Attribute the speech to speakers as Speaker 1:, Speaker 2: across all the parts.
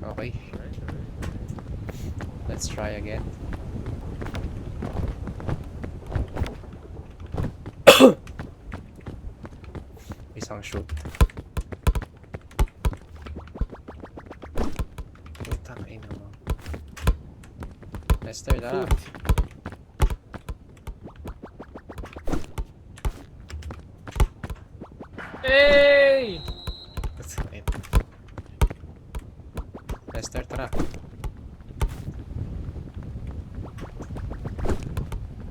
Speaker 1: Okay. Let's try again. Isang shoot. Putang ina mo. Lester na.
Speaker 2: Hey!
Speaker 1: Lester, tara.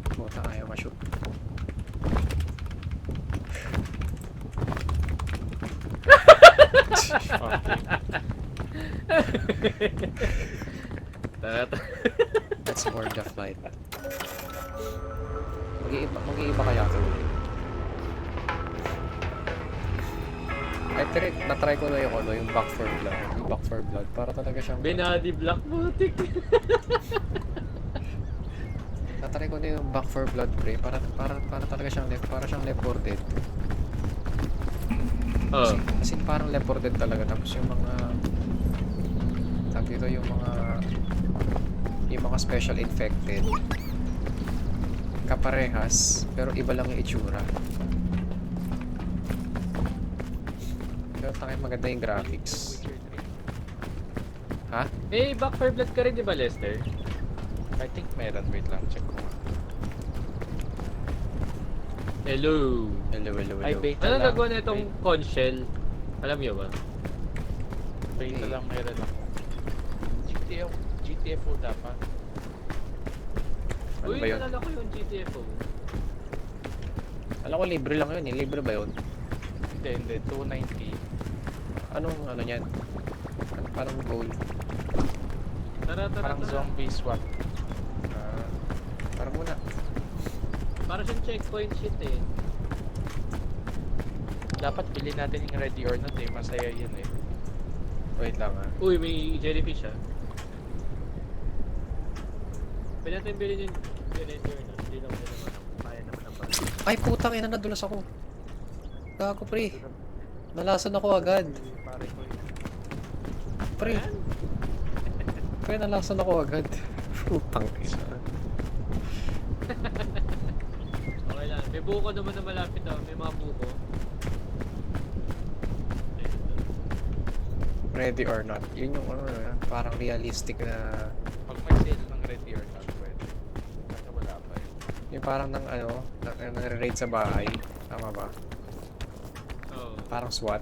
Speaker 1: Putang ayaw ma-shoot. Let's board the flight. Mag-iiba kaya ito. Na-try ko na yung ano, yung back for blood. Yung back for blood. Para talaga siyang...
Speaker 2: Binadi black butik.
Speaker 1: Na-try ko na yung back for blood, pre. Para talaga siyang para siyang Left 4 Dead.
Speaker 2: Oh.
Speaker 1: Kasi parang Left 4 Dead talaga. Tapos yung mga... Tawag dito yung mga special infected. Kaparehas. Pero iba lang yung itsura. Pero tangin maganda yung graphics. Ha?
Speaker 2: Eh, back for blood ka rin, di ba, Lester?
Speaker 3: I think meron. Wait lang, check ko.
Speaker 2: Hello.
Speaker 1: Hello.
Speaker 3: Ay, beta
Speaker 2: Ano
Speaker 3: lang.
Speaker 2: nagawa na itong conshell? Alam niyo ba?
Speaker 3: Beta lang meron ako. GTFO dapat.
Speaker 1: Ano
Speaker 2: Uy,
Speaker 1: ba yun?
Speaker 2: nalala ko yung GTFO.
Speaker 1: Alam ko libre lang yun eh. Libre ba yun?
Speaker 3: Hindi. 290.
Speaker 1: Anong ano yan? Parang goal.
Speaker 2: Tara.
Speaker 3: Parang zombie swap.
Speaker 1: Parang muna.
Speaker 2: Para siyang checkpoint shit eh.
Speaker 3: Dapat bilhin natin yung ready or not eh. Masaya yun eh.
Speaker 1: Wait lang ah.
Speaker 2: Uy, may jellyfish ah. Pwede natin bilhin yung ready or not. Hindi lang naman kaya naman ang parang.
Speaker 1: Ay putang ina, nadulas ako. Gago pre. Nalasan ako agad.
Speaker 3: Pare ko yun.
Speaker 1: Pre. Pre, nalasan ako agad. Putang ina.
Speaker 2: Okay lang. May buko naman na malapit ah. May mga buko.
Speaker 1: Ready or not. Yun yung ano, parang realistic na...
Speaker 3: Pag may sale ng ready or not, pwede. Kasi wala pa yun.
Speaker 1: Yung parang ng ano, nare-raid sa bahay. Tama ba?
Speaker 2: Oo.
Speaker 1: Parang SWAT.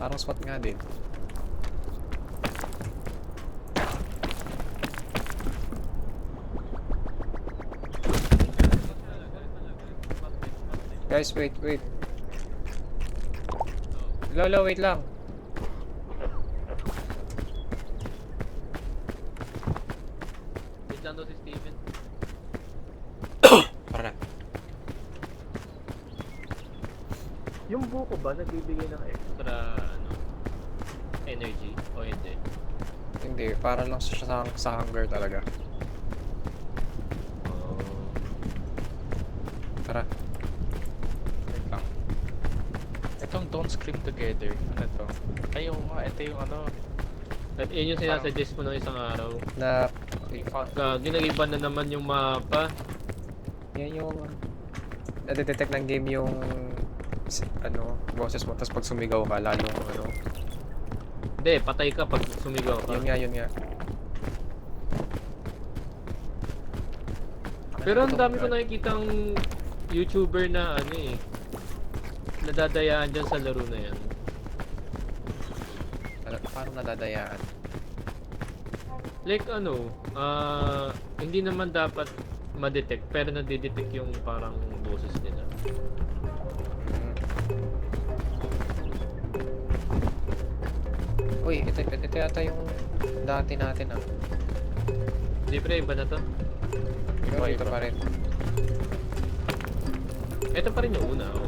Speaker 1: Parang SWAT nga din. Guys, wait. Lolo, wait lang.
Speaker 2: Wait lang daw si Steven.
Speaker 1: Para na.
Speaker 2: Yung buko ba nagbibigay ng extra energy o hindi?
Speaker 1: Hindi, para lang siya sa hunger talaga. Tara.
Speaker 3: Wait lang. Itong Don't Scream Together. Ano to? Ay, ito yung ano.
Speaker 2: At yun yung sinasuggest mo ng isang araw.
Speaker 1: Na,
Speaker 2: Ginagiba na naman yung mapa.
Speaker 1: yan yung nadetect ng game yung ano, boses mo, tapos pag sumigaw ka, lalong ano.
Speaker 2: Hindi, patay ka pag sumigaw ka.
Speaker 1: Yun nga.
Speaker 2: Pero ang dami ko nakikitang YouTuber na ano eh, nadadayaan dyan sa laro na yan.
Speaker 1: Paano nadadayaan?
Speaker 2: Like hindi naman dapat ma-detect, pero nadidetect yung parang boses nila.
Speaker 1: Uy, ito yata yung dati natin ah.
Speaker 2: Hindi pre, iba na to.
Speaker 1: Ito pa rin.
Speaker 2: Ito pa rin yung una, oh.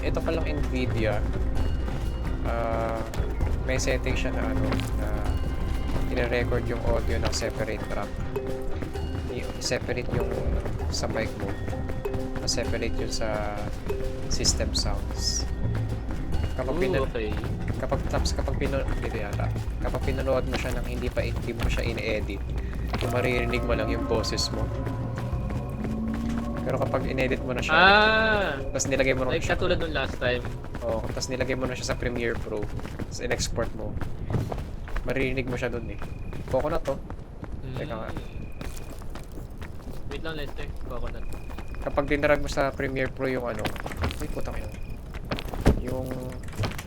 Speaker 1: Ito palang Nvidia. May setting siya na ano, na i-record yung audio ng separate track. separate yung sa mic mo. Ma-separate yun sa system sounds. Kapag
Speaker 2: Okay.
Speaker 1: kapag dito yata. Kapag pinanood mo siya nang hindi mo siya in-edit, yung maririnig mo lang yung boses mo. Pero kapag in-edit mo na siya, tapos nilagay mo na
Speaker 2: Like
Speaker 1: siya.
Speaker 2: katulad nung last time.
Speaker 1: Oo, tapos nilagay mo na siya sa Premiere Pro. Tapos in-export mo. Maririnig mo siya dun eh. Coconut to. Teka nga.
Speaker 2: Wait lang, Lester. Coconut.
Speaker 1: Kapag dinarag mo sa Premiere Pro yung ano, ay putang ina. Yung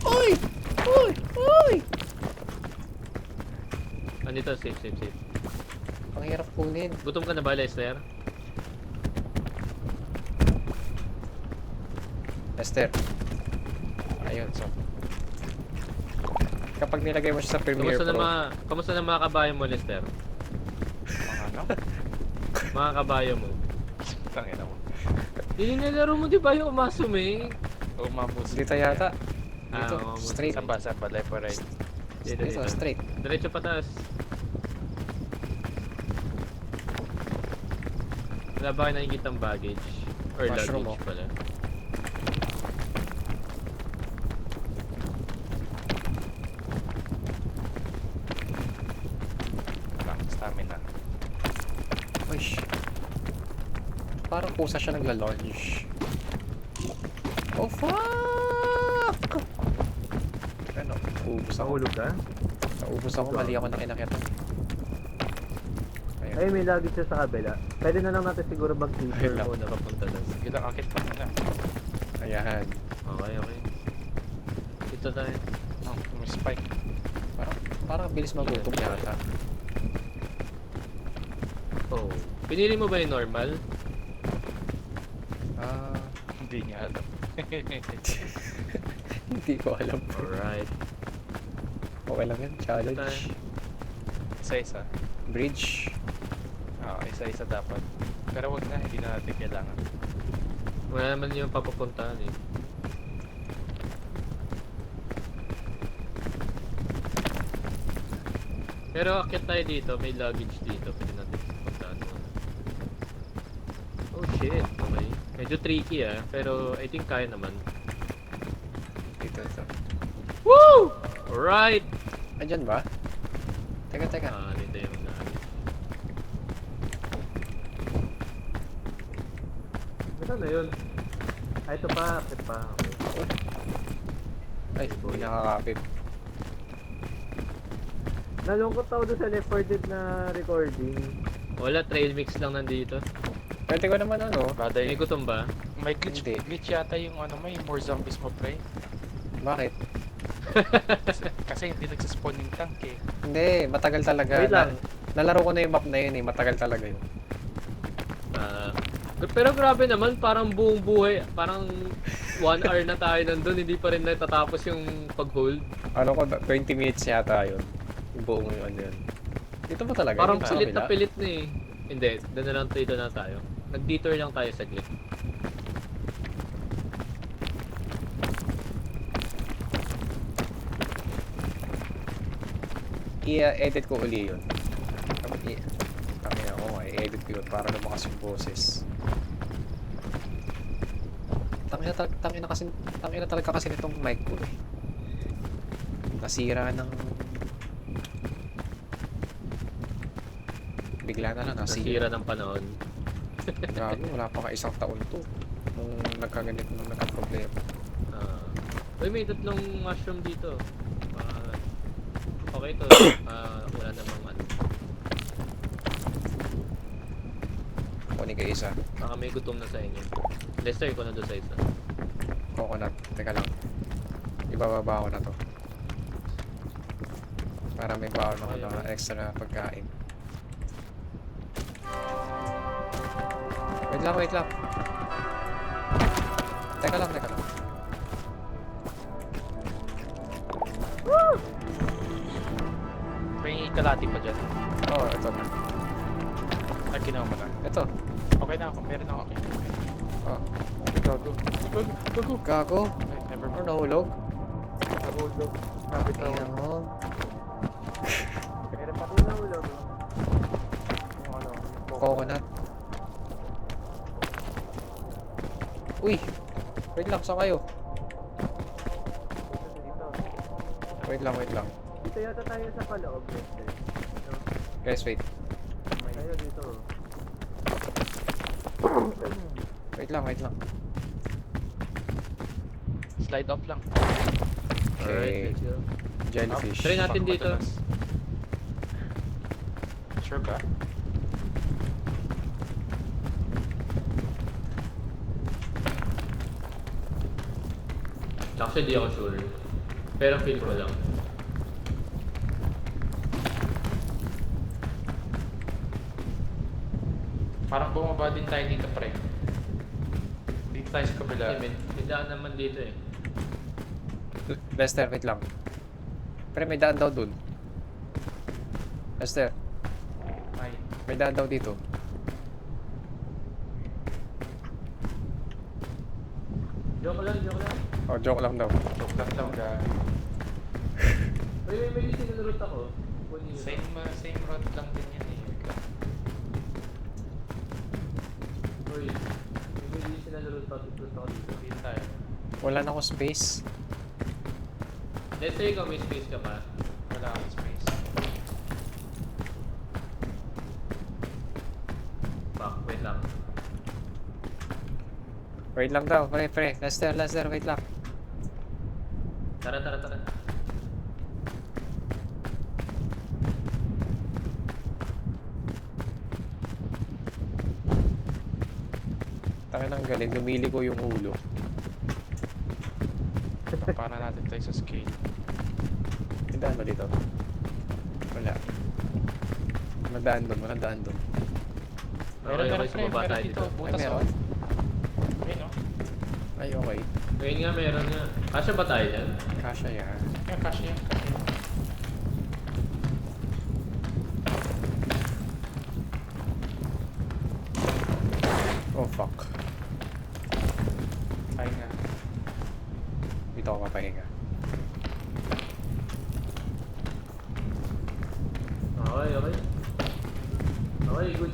Speaker 1: Oy! Oy! Oy!
Speaker 2: Andito, safe.
Speaker 1: Ang hirap kunin.
Speaker 2: Gutom ka na ba, Lester?
Speaker 1: Lester. Ayun, so. Kapag nilagay mo siya sa Premiere Pro,
Speaker 2: Kamusta na mga kabayo mo, Lester?
Speaker 3: Mga ano?
Speaker 2: Mga kabayo mo.
Speaker 3: Tangina mo.
Speaker 2: Nilalaro mo di ba yung umasume?
Speaker 3: Umamos.
Speaker 1: dito yata. Dito,
Speaker 2: oo,
Speaker 1: straight.
Speaker 3: Saan ba? Left or right?
Speaker 2: Dito.
Speaker 1: Straight.
Speaker 2: Diretso pataas. Wala ba kayo nakikitang baggage? Or
Speaker 1: Mushroom,
Speaker 2: luggage
Speaker 1: oh.
Speaker 2: pala?
Speaker 3: Stamina.
Speaker 1: Uy, parang pusa siya nagla-launch. Oh, fuck! Ano, ubus ako.
Speaker 2: Nahulog ka?
Speaker 1: Naubos ako, mali ako na kinakyatan. Ayun.
Speaker 2: Ay, may luggage siya sa kabila. Pwede na lang natin siguro
Speaker 1: Ayun
Speaker 2: mag-teaser
Speaker 1: lang.
Speaker 2: muna papunta doon.
Speaker 3: Sige lang, akit pa muna.
Speaker 1: Ayan.
Speaker 2: Okay. Dito tayo.
Speaker 3: Oh, may spike.
Speaker 1: Parang bilis magutom yata.
Speaker 2: Oh. Pinili mo ba yung normal?
Speaker 1: Ah,
Speaker 3: Hindi niya alam.
Speaker 1: hindi ko alam.
Speaker 2: Alright.
Speaker 1: Okay lang yan, challenge.
Speaker 3: Isa-isa.
Speaker 1: Bridge.
Speaker 3: Oo, isa-isa dapat. Pero wag na, hindi na natin kailangan.
Speaker 2: Wala naman yung papupuntahan eh. Pero akit tayo dito, may luggage dito. Pwede natin puntahan mo. Oh shit, okay. Medyo tricky pero I think kaya naman.
Speaker 1: Dito.
Speaker 2: Woo! Alright!
Speaker 1: Andyan ba? Teka.
Speaker 2: Dito yung luggage. Saan na yun? Ito pa, akit pa. Okay.
Speaker 1: Ay, hindi nakakapit.
Speaker 2: Nalungkot ako doon sa Left 4 Dead na recording. Wala, trail mix lang nandito.
Speaker 1: Pwede ko naman ano,
Speaker 3: Baday,
Speaker 2: May gutom ba?
Speaker 3: may glitch,
Speaker 1: Hindi.
Speaker 3: glitch yata yung ano, may more zombies mo, pre.
Speaker 1: bakit?
Speaker 3: Kasi hindi nagsaspawn yung tank eh.
Speaker 1: Hindi, matagal talaga.
Speaker 2: Wait lang.
Speaker 1: Nalaro ko na yung map na yun eh, matagal talaga yun.
Speaker 2: Pero grabe naman, parang buong buhay, parang 1 hour na tayo nandun, hindi pa rin natatapos yung pag-hold.
Speaker 1: Ano ko, 20 minutes yata yun. Yung buong yun, ano yun. Dito ba talaga?
Speaker 2: Parang
Speaker 1: Dito sa
Speaker 2: pilit na
Speaker 1: kabila?
Speaker 2: pilit na eh. Hindi, doon na lang dito na tayo. Nag-detour lang tayo saglit.
Speaker 1: I-edit ko uli yun. Tangina ko, i-edit ko yun para lumakas yung boses. Tangina talaga kasi nitong mic ko eh. Nasira ng... Bigla na lang
Speaker 2: Nasira ng panahon.
Speaker 1: Grabe, wala pa ka isang taon to. Nung nagka-problema.
Speaker 2: Uy, may tatlong mushroom dito. Okay to. Wala namang ano.
Speaker 1: Kunin ka isa.
Speaker 2: Baka may gutom na sa inyo. Lester, ko na doon sa isa.
Speaker 1: Coconut. Teka lang. Ibababa ko na to. Para may baon ako ng extra pagkain. Wait lang. Teka lang.
Speaker 3: May kalati pa dyan.
Speaker 1: Oh, ito na.
Speaker 3: Ay, ginawa mo na.
Speaker 1: Ito.
Speaker 3: Okay na ako, meron ako. Okay.
Speaker 1: Oh.
Speaker 3: Gago.
Speaker 1: Gago.
Speaker 3: Ay, never
Speaker 1: Ano
Speaker 3: mind.
Speaker 1: nahulog?
Speaker 2: Nahulog. Kapit ako.
Speaker 1: Tingnan mo.
Speaker 2: Meron pa rin nahulog.
Speaker 1: Coconut. Uy! Wait lang, saan kayo? Wait lang, wait lang.
Speaker 2: Dito yata tayo sa paloob.
Speaker 1: Guys, wait.
Speaker 2: Tayo dito.
Speaker 1: Wait lang, wait lang.
Speaker 3: Slide off lang.
Speaker 1: Okay.
Speaker 2: let's go.
Speaker 1: Jellyfish.
Speaker 2: Try natin
Speaker 3: Baka
Speaker 2: dito.
Speaker 3: madalas. Sure ka?
Speaker 2: Actually, di ako sure. Pero feel ko lang.
Speaker 3: Parang bumaba din tayo dito, pre. Dito tayo sa kabila.
Speaker 2: Kasi may daan naman dito eh.
Speaker 1: Lester, wait lang. Pero may daan daw dun. Lester,
Speaker 3: Ay,
Speaker 1: may daan daw dito.
Speaker 2: Joke lang, joke lang.
Speaker 1: Oh, joke lang daw.
Speaker 3: joke lang daw, gagi.
Speaker 2: May sinunod ako. Kunin nyo.
Speaker 3: Same route lang din yan eh.
Speaker 2: Uy, may sinunod ako dito.
Speaker 3: Dito tayo.
Speaker 1: Wala na akong space.
Speaker 2: Let's say ikaw may space ka pa.
Speaker 3: Wala akong space.
Speaker 2: Fuck, wait lang.
Speaker 1: Wait lang daw, pre. Lester, wait lang.
Speaker 2: Tara.
Speaker 1: Taka ng galing, lumili ko yung ulo.
Speaker 3: Para natin tayo sa scale.
Speaker 1: May daan ba dito? Wala. Walang daan dun.
Speaker 2: Okay, sumaba tayo dito.
Speaker 1: Ay,
Speaker 3: Butas
Speaker 1: meron?
Speaker 3: Ayun o.
Speaker 1: Ay, okay.
Speaker 2: Ngayon nga meron nga. Kasya ba tayo dyan?
Speaker 1: Kasha yan.
Speaker 3: Yan, cash yan.
Speaker 1: Oh, fuck.
Speaker 3: Ay nga.
Speaker 1: Dito ako papahinga.
Speaker 2: Okay. Okay, good.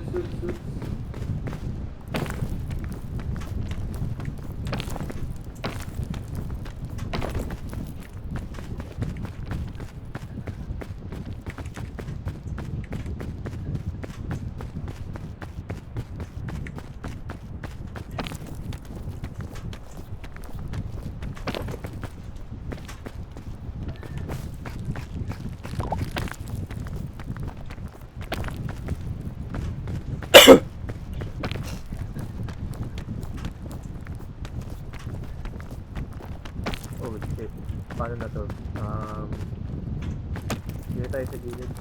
Speaker 2: Oh shit. Paano na to? Dito tayo sa gilid.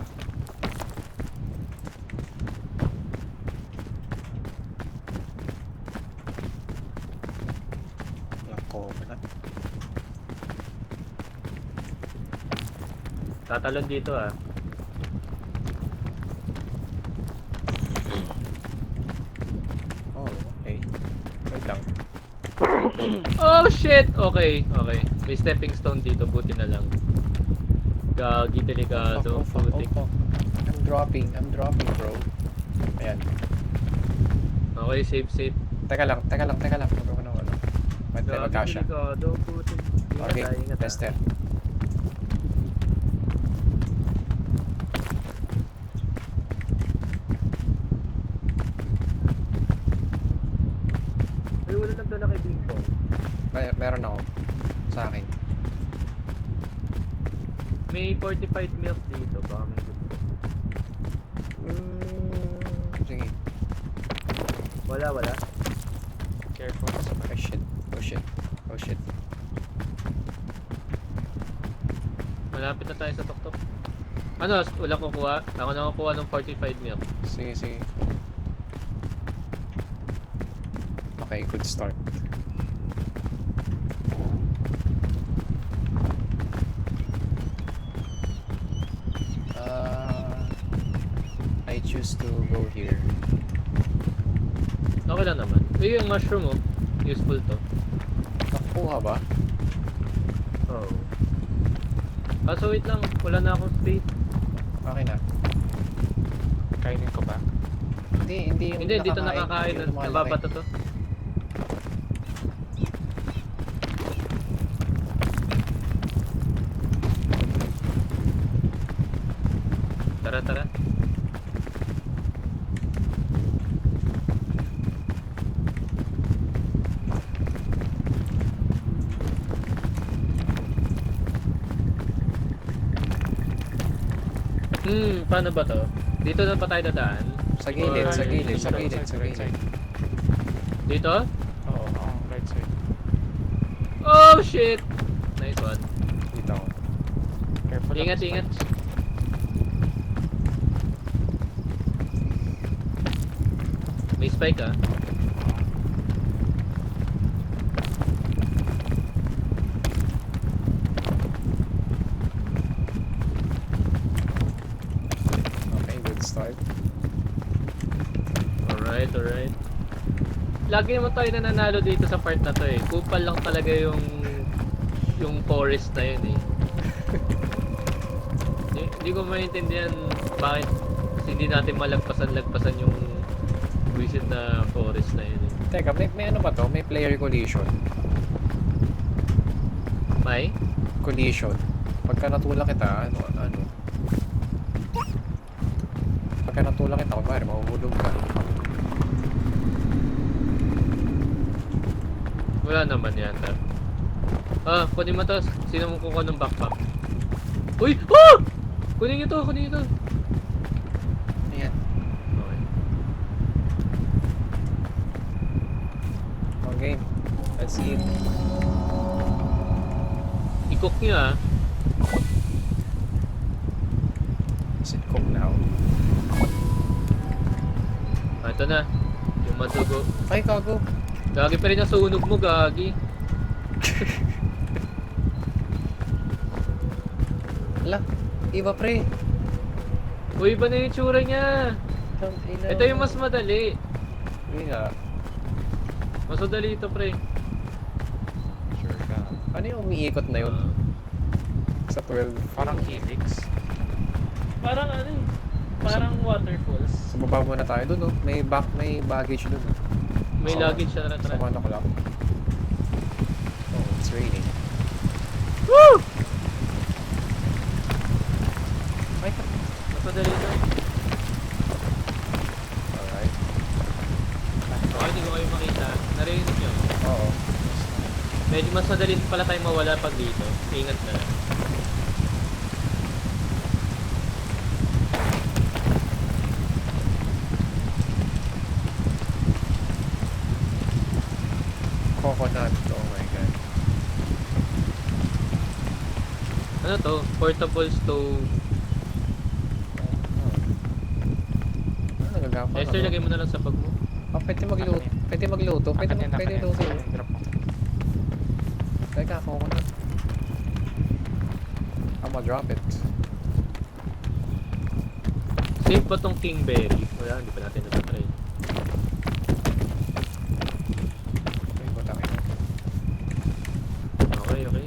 Speaker 1: Walang coconut.
Speaker 2: Tatalon dito ah.
Speaker 1: Oh, okay. Wait lang.
Speaker 2: Oh shit! Okay. May stepping stone dito, buti na lang. Gagi delikado.
Speaker 1: Oh, fuck.
Speaker 2: Putik.
Speaker 1: I'm dropping, bro. Ayan.
Speaker 2: Okay, safe.
Speaker 1: Teka lang. Huwag ako ng ano. Ba't tayo magkasya?
Speaker 2: Delikado, putik.
Speaker 1: Okay,
Speaker 2: Ingat, ah.
Speaker 1: Lester.
Speaker 2: Ay, wala nagdala kay Bing Bong.
Speaker 1: Meron ako. Sa akin.
Speaker 2: May 45 milk dito, baka may gusto.
Speaker 1: Sige.
Speaker 2: Wala.
Speaker 3: Careful.
Speaker 1: Oh shit.
Speaker 2: Malapit na tayo sa tuktok. Ano, wala kukuha? Ako na kukuha ng 45 milk.
Speaker 1: Sige. Okay, good start. I choose to go here.
Speaker 2: Okay lang naman. Uy, yung mushroom oh. Useful to.
Speaker 1: Nakuha ba?
Speaker 2: Oo. So wait lang, wala na akong space.
Speaker 1: Okay na.
Speaker 3: Kainin ko ba?
Speaker 1: Hindi yung
Speaker 2: Hindi, dito
Speaker 1: nakakain.
Speaker 2: nakakain.
Speaker 1: Yung lumalaki.
Speaker 2: Nababato to. Tara, tara. Paano ba to? Dito na pa tayo dadaan?
Speaker 1: Sa gilid,
Speaker 2: Or-
Speaker 1: sa gilid, sa
Speaker 3: Right
Speaker 1: gilid,
Speaker 3: side,
Speaker 1: sa
Speaker 3: right
Speaker 1: gilid.
Speaker 3: side.
Speaker 2: Dito?
Speaker 3: Oo, right side.
Speaker 2: Oh, shit! Nice one.
Speaker 1: Dito ako.
Speaker 3: Careful lang
Speaker 2: Ingat,
Speaker 3: sa
Speaker 2: ingat.
Speaker 3: spikes.
Speaker 2: May spike ah.
Speaker 1: Okay, good start.
Speaker 2: Alright, alright. Lagi naman tayo nananalo dito sa part na to eh. Kupal lang talaga yung forest na yun eh. Hindi ko maintindihan bakit kasi hindi natin malagpasan yung visit na forest na yun eh.
Speaker 1: Teka, may ano ba to? May player collision.
Speaker 2: May?
Speaker 1: Collision. Pagka natulak kita, ano? Pagka natulak kita, kumari, mahuhulog ka.
Speaker 2: Wala naman yata. Ah, kunin mo to. Sino mo kukuha ng backpack? Uy! Oh! Kunin nyo to, kunin nyo to.
Speaker 1: Ayan.
Speaker 2: Okay.
Speaker 1: Okay. Let's eat.
Speaker 2: I-cook nyo ah.
Speaker 1: Is it cooked now?
Speaker 2: Ah, ito na. Yung madugo.
Speaker 1: Ay, kago.
Speaker 2: Gagi pa rin ang sunog mo, gagi.
Speaker 1: Ala, iba pre.
Speaker 2: Uy, iba na yung tsura niya.
Speaker 1: Tangina.
Speaker 2: Ito yung mas madali.
Speaker 1: Hindi nga.
Speaker 2: Mas madali ito, pre.
Speaker 3: Sure ka.
Speaker 1: Ano yung umiikot na yun? Sa 12.
Speaker 3: Parang helix.
Speaker 2: Parang ano eh. Parang waterfalls.
Speaker 1: Sa baba muna tayo dun, no? May baggage dun.
Speaker 2: May
Speaker 1: Sama-
Speaker 2: luggage siya na tara.
Speaker 1: Samahan ako lang. Oh, it's raining.
Speaker 2: Woo!
Speaker 1: Ay,
Speaker 2: Mas madali ito.
Speaker 1: alright.
Speaker 2: Okay, hindi ko kayo makita. Narinig nyo.
Speaker 1: Oo.
Speaker 2: Medyo mas madali pala tayo mawala pag dito. Ingat na lang.
Speaker 1: Coconut. Oh my god.
Speaker 2: Ano to? Portable stove.
Speaker 1: Ano nagagawa?
Speaker 2: Esther, lagay mo na lang sa bag mo.
Speaker 1: Oh, pwede magluto. Pwede magluto. Pwede,
Speaker 3: Akin yan,
Speaker 1: pwede
Speaker 3: akin yan.
Speaker 1: luto.
Speaker 3: Drop mo.
Speaker 1: Teka, coconut. I'm gonna drop it.
Speaker 2: Safe ba tong Kingberry? Wala, hindi pa natin natatry.
Speaker 1: Ay, buta kayo.
Speaker 2: Okay, okay.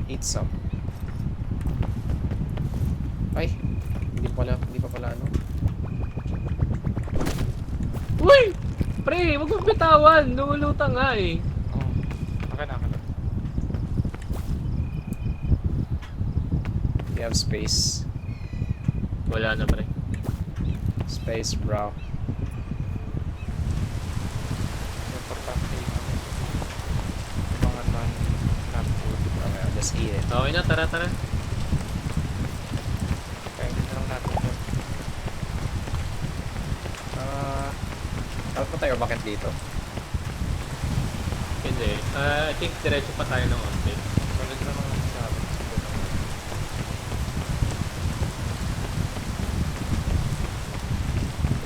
Speaker 1: Eat some. Ay, hindi pa pala ano.
Speaker 2: Uy! Pre, wag mong bitawan! Lumulutang nga eh.
Speaker 3: Oo. Akin na.
Speaker 1: You have space.
Speaker 2: Wala na pre.
Speaker 1: Space, bro.
Speaker 3: Importante yung ano, mga non-food.
Speaker 1: Okay, I'll just eat it.
Speaker 2: Okay na, tara, tara.
Speaker 3: Kaya hindi na lang natin ito.
Speaker 1: Dapat pa tayo bakit dito?
Speaker 2: Hindi. I think diretso pa tayo ng onte.
Speaker 3: Balik na lang sa atin.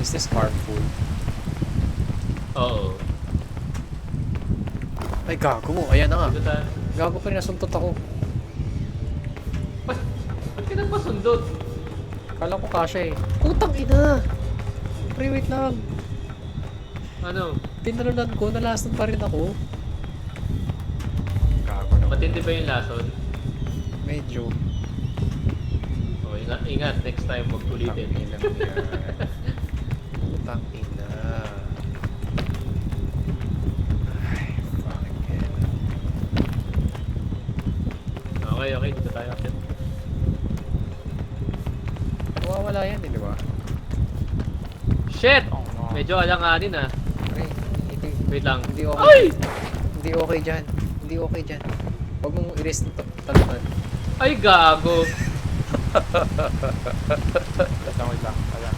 Speaker 1: Is this harmful?
Speaker 2: Oo.
Speaker 1: Ay, gago mo. Ayan na nga.
Speaker 2: Dito tayo.
Speaker 1: Gago pa rin, nasuntot ako.
Speaker 2: Ba't ka nagpasundot?
Speaker 1: Kala ko kasha eh. Putang ina! Pre, wait lang.
Speaker 2: Ano?
Speaker 1: Tinalunan ko, nalastan pa rin ako.
Speaker 3: Gago na.
Speaker 2: Matindi ba yung lason?
Speaker 1: Medyo.
Speaker 2: O, ingat. Next time, huwag ulitin.
Speaker 1: Tangina mo yan. Putang ina. Ay, fucking hell. mawawala yan, di ba?
Speaker 2: Shit!
Speaker 3: Oh no.
Speaker 2: Medyo alanganin ah.
Speaker 1: Pre, hindi,
Speaker 2: Wait lang.
Speaker 1: hindi okay.
Speaker 2: Ay!
Speaker 1: Hindi okay dyan. Hindi okay dyan. Huwag mong i-rest ito. Talungan.
Speaker 2: Ay, gago.
Speaker 3: Wait lang. Ayan.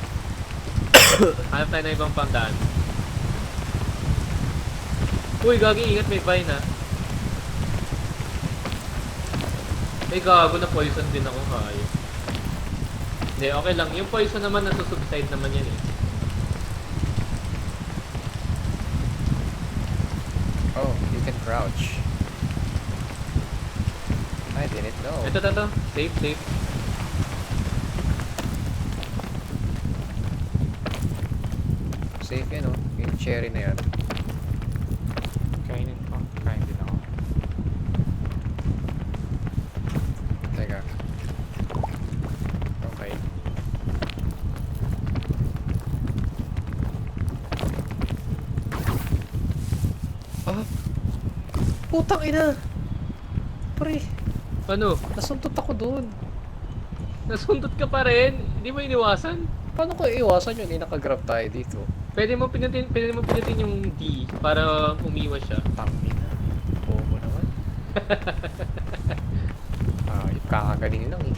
Speaker 2: Hanap tayo ng ibang pangdaan. Uy, gagi, ingat, may vine ah. Ay, gago, na poison din ako, kayo. Hindi, okay lang. Yung poison naman, nasusubside naman yan eh.
Speaker 1: Oh, you can crouch. I didn't know.
Speaker 2: Ito. Safe, safe.
Speaker 1: Safe yan, oh. Yung cherry na yan.
Speaker 3: Kainin ko. Kain din ako.
Speaker 1: Teka. Okay. Ah! Putang ina! Pre,
Speaker 2: Ano?
Speaker 1: nasuntot ako doon.
Speaker 2: Nasuntot ka pa rin? Hindi mo iniwasan?
Speaker 1: Paano ko iiwasan yun? Naka-grab tayo dito.
Speaker 2: Pwede mo pinutin yung D para umiwas siya.
Speaker 1: Tangina. Bobo naman. Yung kakagaling lang eh.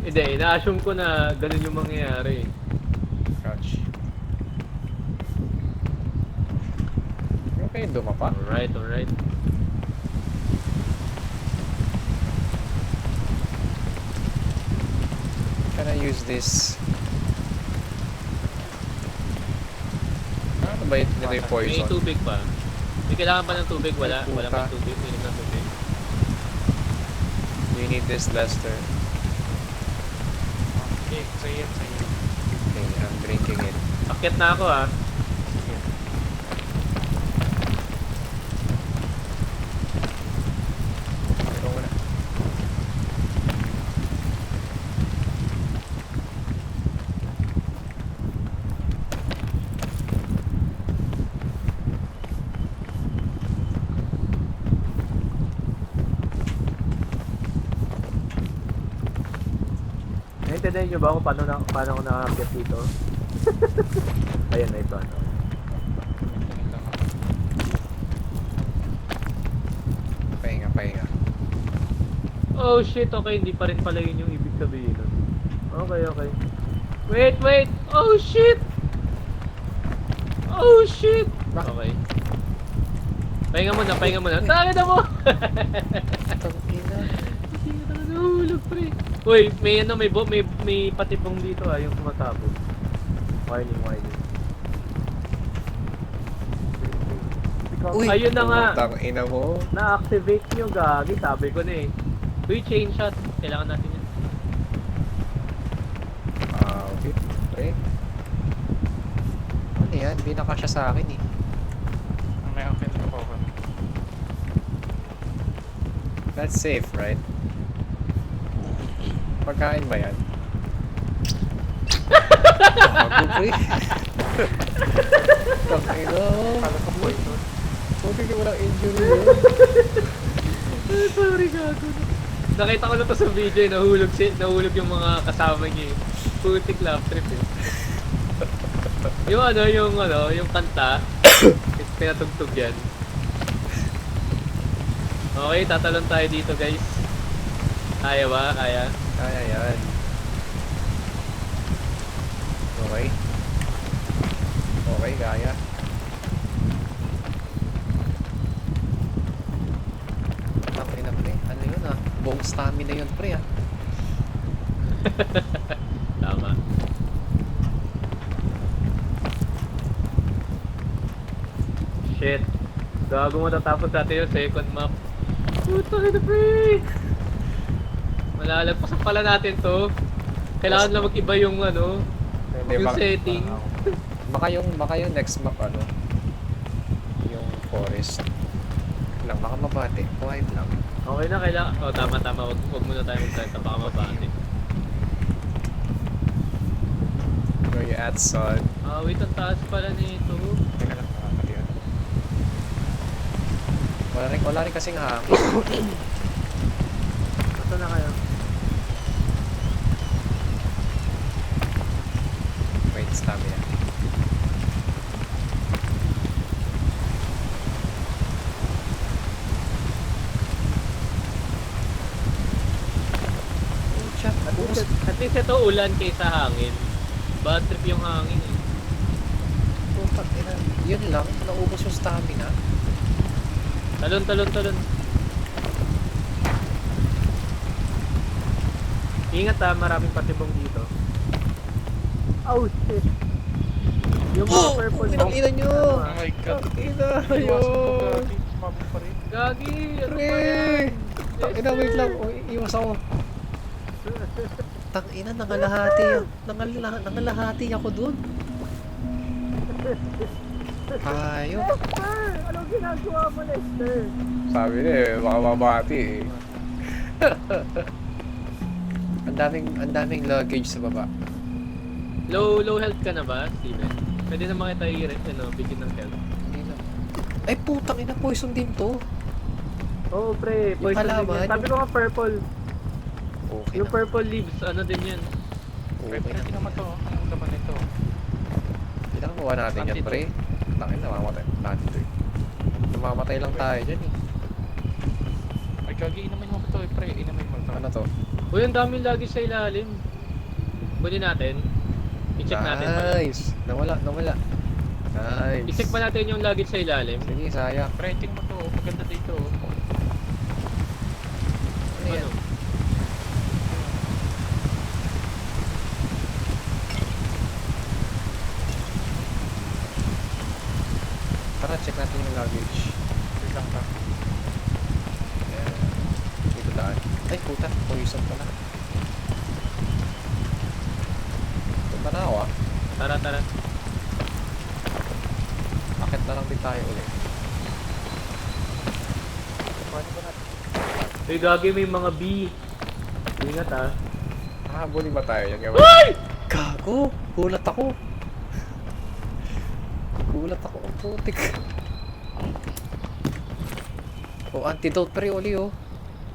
Speaker 2: Hindi, na-assume ko na ganun yung mangyayari.
Speaker 1: Crouch. Okay, dumapa.
Speaker 2: Alright.
Speaker 1: Can I use this? Ano ba yun? Ito yung
Speaker 2: May
Speaker 1: poison.
Speaker 2: tubig pa. May kailangan pa ng tubig? Wala
Speaker 1: Ay, puta.
Speaker 2: may tubig. May ng tubig.
Speaker 1: You need this, Lester.
Speaker 3: Okay, sa'yo.
Speaker 1: Okay, I'm drinking it.
Speaker 2: Akyat na ako ah.
Speaker 3: Sige.
Speaker 1: Ito ko na.
Speaker 2: Naintindihan nyo ba kung paano ako nakaakyat dito? Ayan na ito.
Speaker 3: Kain lang ako.
Speaker 1: Pahinga.
Speaker 2: Oh shit, okay, hindi pa rin pala yun yung ibig sabihin nun. Okay. Wait! Oh shit! Okay. Pahinga muna. Tangin na mo!
Speaker 1: Tangina.
Speaker 2: Hindi na talaga nahulog, pre. Uy, may patipong dito ah, yung sumasabog. Warning.
Speaker 1: Uy!
Speaker 2: Ayun na nga.
Speaker 1: Tangina mo.
Speaker 2: Na-activate nyo, gagi. Sabi ko na eh. Uy, chain shot. Kailangan natin yan.
Speaker 1: Okay. Pre. Ano yan? Hindi nakasya sa akin eh.
Speaker 3: May open na po ako.
Speaker 1: That's safe, right? Pagkain ba yan? Gago, pre. Tangina.
Speaker 3: Kala ko poison.
Speaker 1: Buti ka walang injury yun.
Speaker 2: Ay, sorry, gago. Nakita ko na to sa video, nahulog yung mga kasama niya eh. Putik laugh trip eh. yung kanta, pinatugtog yan. Okay, tatalon tayo dito guys. Kaya ba? Kaya?
Speaker 1: Kaya yan. Okay. Okay, kaya. Tangina, pre. Ano yun ah? Buong stamina yun, pre ah.
Speaker 2: Tama. Shit. Gago mo tatapos natin yung second map. Puta ka na, pre! Malalagpasan pala natin to. Kailangan lang mag-iba yung
Speaker 1: Hindi,
Speaker 2: yung setting.
Speaker 1: Baka yung next map ano? Yung forest. Lang, baka mabate. Quiet lang.
Speaker 2: Okay na, kailangan. Oh, tama. Wag muna tayo mag-try. Baka mabati.
Speaker 1: Where you at, son?
Speaker 2: Ah, wait, ang taas pala nito.
Speaker 1: Teka lang, nakakaliyan. Wala rin kasing hangin.
Speaker 2: Nasaan na kayo?
Speaker 1: Stamina. Oh, chat.
Speaker 2: At least ito ulan kaysa hangin. Bad trip yung hangin eh.
Speaker 1: Putang ina. Yun lang, naubos yung stamina.
Speaker 2: Talon, talon, talon. Ingat ha, maraming patibong dito. Oh shit. Yung mga purple
Speaker 1: Pinang ina nyo!
Speaker 3: Oh my god.
Speaker 1: Ina,
Speaker 3: Iwasan mo,
Speaker 1: ayun!
Speaker 3: gagi. Sumabog pa rin.
Speaker 2: Gagi! Ano ba
Speaker 1: Pre!
Speaker 2: yan?
Speaker 1: Ina, wait lang. Oh, iwas ako. Tang ina, nangalahati. Nangalahati ako dun. Ayun.
Speaker 2: Lester! Anong ginagawa mo, Lester?
Speaker 1: Sabi niya eh, baka mabati eh. ang daming luggage sa baba.
Speaker 2: Low health ka na ba, Steven? Pwede naman kita bigyan ng health.
Speaker 1: Ina. Ay putang ina, poison din to.
Speaker 2: Oo, pre.
Speaker 1: Yung halaman,
Speaker 2: Sabi ko nga purple.
Speaker 1: Okay
Speaker 2: Yung
Speaker 1: na.
Speaker 2: purple leaves, ano din yan?
Speaker 3: Pre,
Speaker 1: Okay na.
Speaker 3: pwede naman to. Ang laman nito.
Speaker 1: Pinakakuha natin yan,
Speaker 3: Nandito.
Speaker 1: pre. Tangin, namamatay natin to eh. Namamatay lang tayo dyan eh.
Speaker 3: Ay, gagi. Inamin mo ba to? Pre, inamin mo to.
Speaker 1: Ano to?
Speaker 2: Uy, ang daming lagi sa ilalim. Kunin natin. I-check natin pala.
Speaker 1: Nice! Nawala. Nice.
Speaker 2: I-check pa natin yung luggage sa ilalim.
Speaker 1: Sige, sayang.
Speaker 3: Pre, tingin mo to. Maganda dito.
Speaker 1: Ano yan?
Speaker 2: Ano?
Speaker 1: Tara, check natin yung luggage.
Speaker 3: Wait lang ka.
Speaker 1: Ayan. Dito daan. Ay, puta. Poison pala. Punta na ako ah.
Speaker 2: Tara, tara.
Speaker 1: Akit na lang din tayo ulit.
Speaker 3: Paano ba natin?
Speaker 2: Uy, gagi, may mga bee. Ingat ha.
Speaker 1: Habulin ba tayo yan?
Speaker 2: Ay!
Speaker 1: Gago! Gulat ako. Gulat ako. Ang putik. Oh, antidote pre uli oh.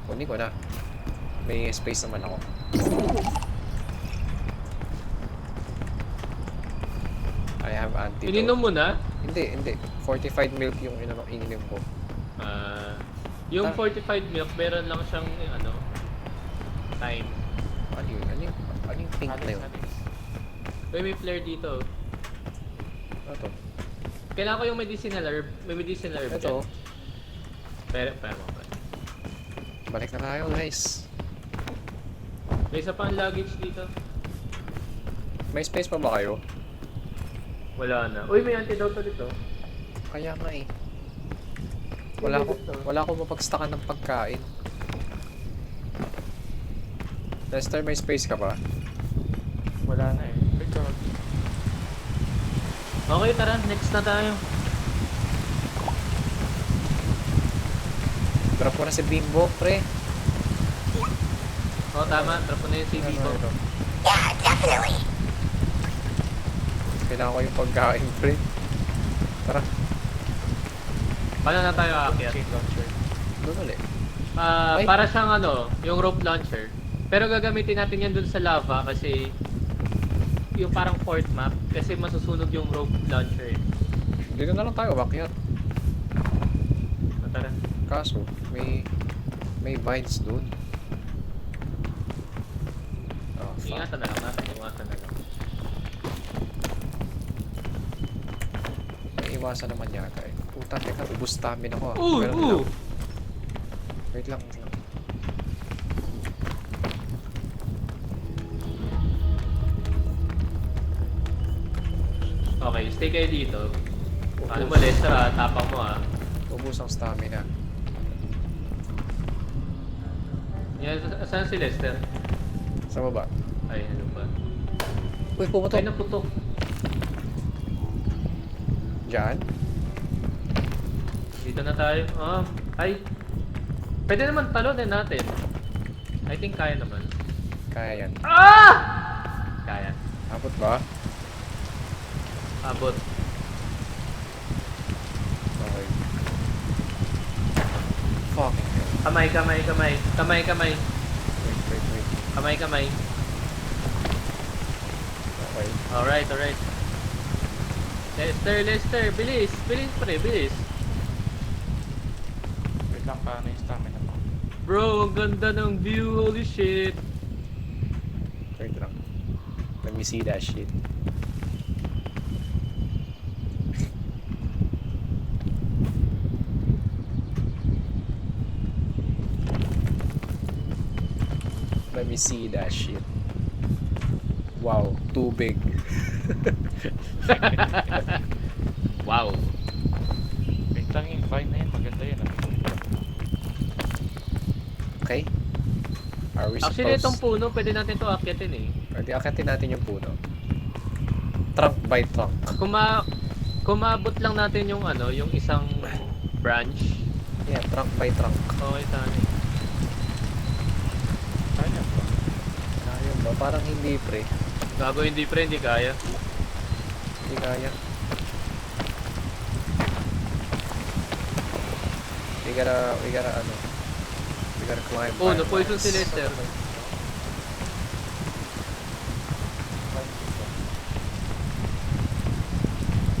Speaker 1: Kunin ko na. May space naman ako. I have antidote.
Speaker 2: Ininom mo na?
Speaker 1: Hindi. Fortified milk yung ininom ko.
Speaker 2: Yung
Speaker 1: Ah.
Speaker 2: 45 milk, meron lang siyang, time.
Speaker 1: Ano yun? Ano yung pink na yun?
Speaker 2: Uy, may flare dito.
Speaker 1: Ano to?
Speaker 2: Kailangan ko yung medicinal herb. May medicinal herb
Speaker 1: Ito.
Speaker 2: dyan. Pero mo pa.
Speaker 1: Balik na tayo guys.
Speaker 2: May isa pang luggage dito.
Speaker 1: May space pa ba kayo?
Speaker 2: Wala na. Uy, may antidote dito.
Speaker 1: Kaya nga eh. Wala ko mapagstakan ng pagkain. Lester, may space ka pa?
Speaker 3: Wala na eh. Ay, gagi.
Speaker 2: Okay, tara. Next na tayo.
Speaker 1: Drop ko na si Bimbo, pre.
Speaker 2: Oo, tama. Drop ko na yung CV ko.
Speaker 1: Kailangan ko yung pagkain, pre. Tara,
Speaker 2: Paano na tayo aakyat?
Speaker 3: Chain launcher.
Speaker 1: doon ulit. Ay.
Speaker 2: Para siyang yung rope launcher. Pero gagamitin natin yan dun sa lava kasi yung parang fort map kasi masusunog yung rope launcher.
Speaker 1: Dito na lang tayo, bakyat.
Speaker 2: Tara.
Speaker 1: Kaso, may vines doon. Oh, fuck.
Speaker 2: Ingatan na lang natin. Ingatan na lang.
Speaker 1: May iwasan naman yata eh. Puta, teka, ubus stamina ko ah.
Speaker 2: Ooh,
Speaker 1: Pero
Speaker 2: ooh.
Speaker 1: Wait lang.
Speaker 2: Okay, stay kayo dito. Ano mo, Lester tapang mo
Speaker 1: Ubus ang stamina.
Speaker 2: Yan, saan si Lester?
Speaker 1: Sa baba.
Speaker 2: Ay, ano ba?
Speaker 1: Uy, pumatok.
Speaker 2: Ay, naputok.
Speaker 1: Diyan?
Speaker 2: Dito na tayo. Ay. Pwede naman talunin natin. I think kaya naman.
Speaker 1: Kaya yan.
Speaker 2: Kaya.
Speaker 1: Abot ba?
Speaker 2: Abot.
Speaker 1: Okay. Fucking hell.
Speaker 2: Kamay.
Speaker 1: Wait.
Speaker 2: Kamay.
Speaker 1: Okay. Okay.
Speaker 2: Alright. Lester, bilis, pre, bilis.
Speaker 3: Wait lang, paano yung stamina mo?
Speaker 2: Bro, ang ganda ng view, holy shit.
Speaker 1: Wait lang. Let me see that shit. Let me see that shit. Wow, too big.
Speaker 2: Wow.
Speaker 3: Wait lang, yung vine na yun, maganda yun.
Speaker 1: Okay? Are we
Speaker 2: Actually,
Speaker 1: supposed...
Speaker 2: itong puno, pwede natin to akyatin eh.
Speaker 1: Pwede akitin natin yung puno. Trunk by trunk.
Speaker 2: Kumabot lang natin yung ano, yung isang branch.
Speaker 1: Yeah, trunk by trunk.
Speaker 2: Okay sana eh.
Speaker 3: Kaya ba?
Speaker 1: Kaya ba? Parang hindi pre.
Speaker 2: Gago hindi pre, hindi kaya.
Speaker 1: Hindi kaya. We gotta ano. We gotta climb.
Speaker 2: Oh, na-poison si Lester.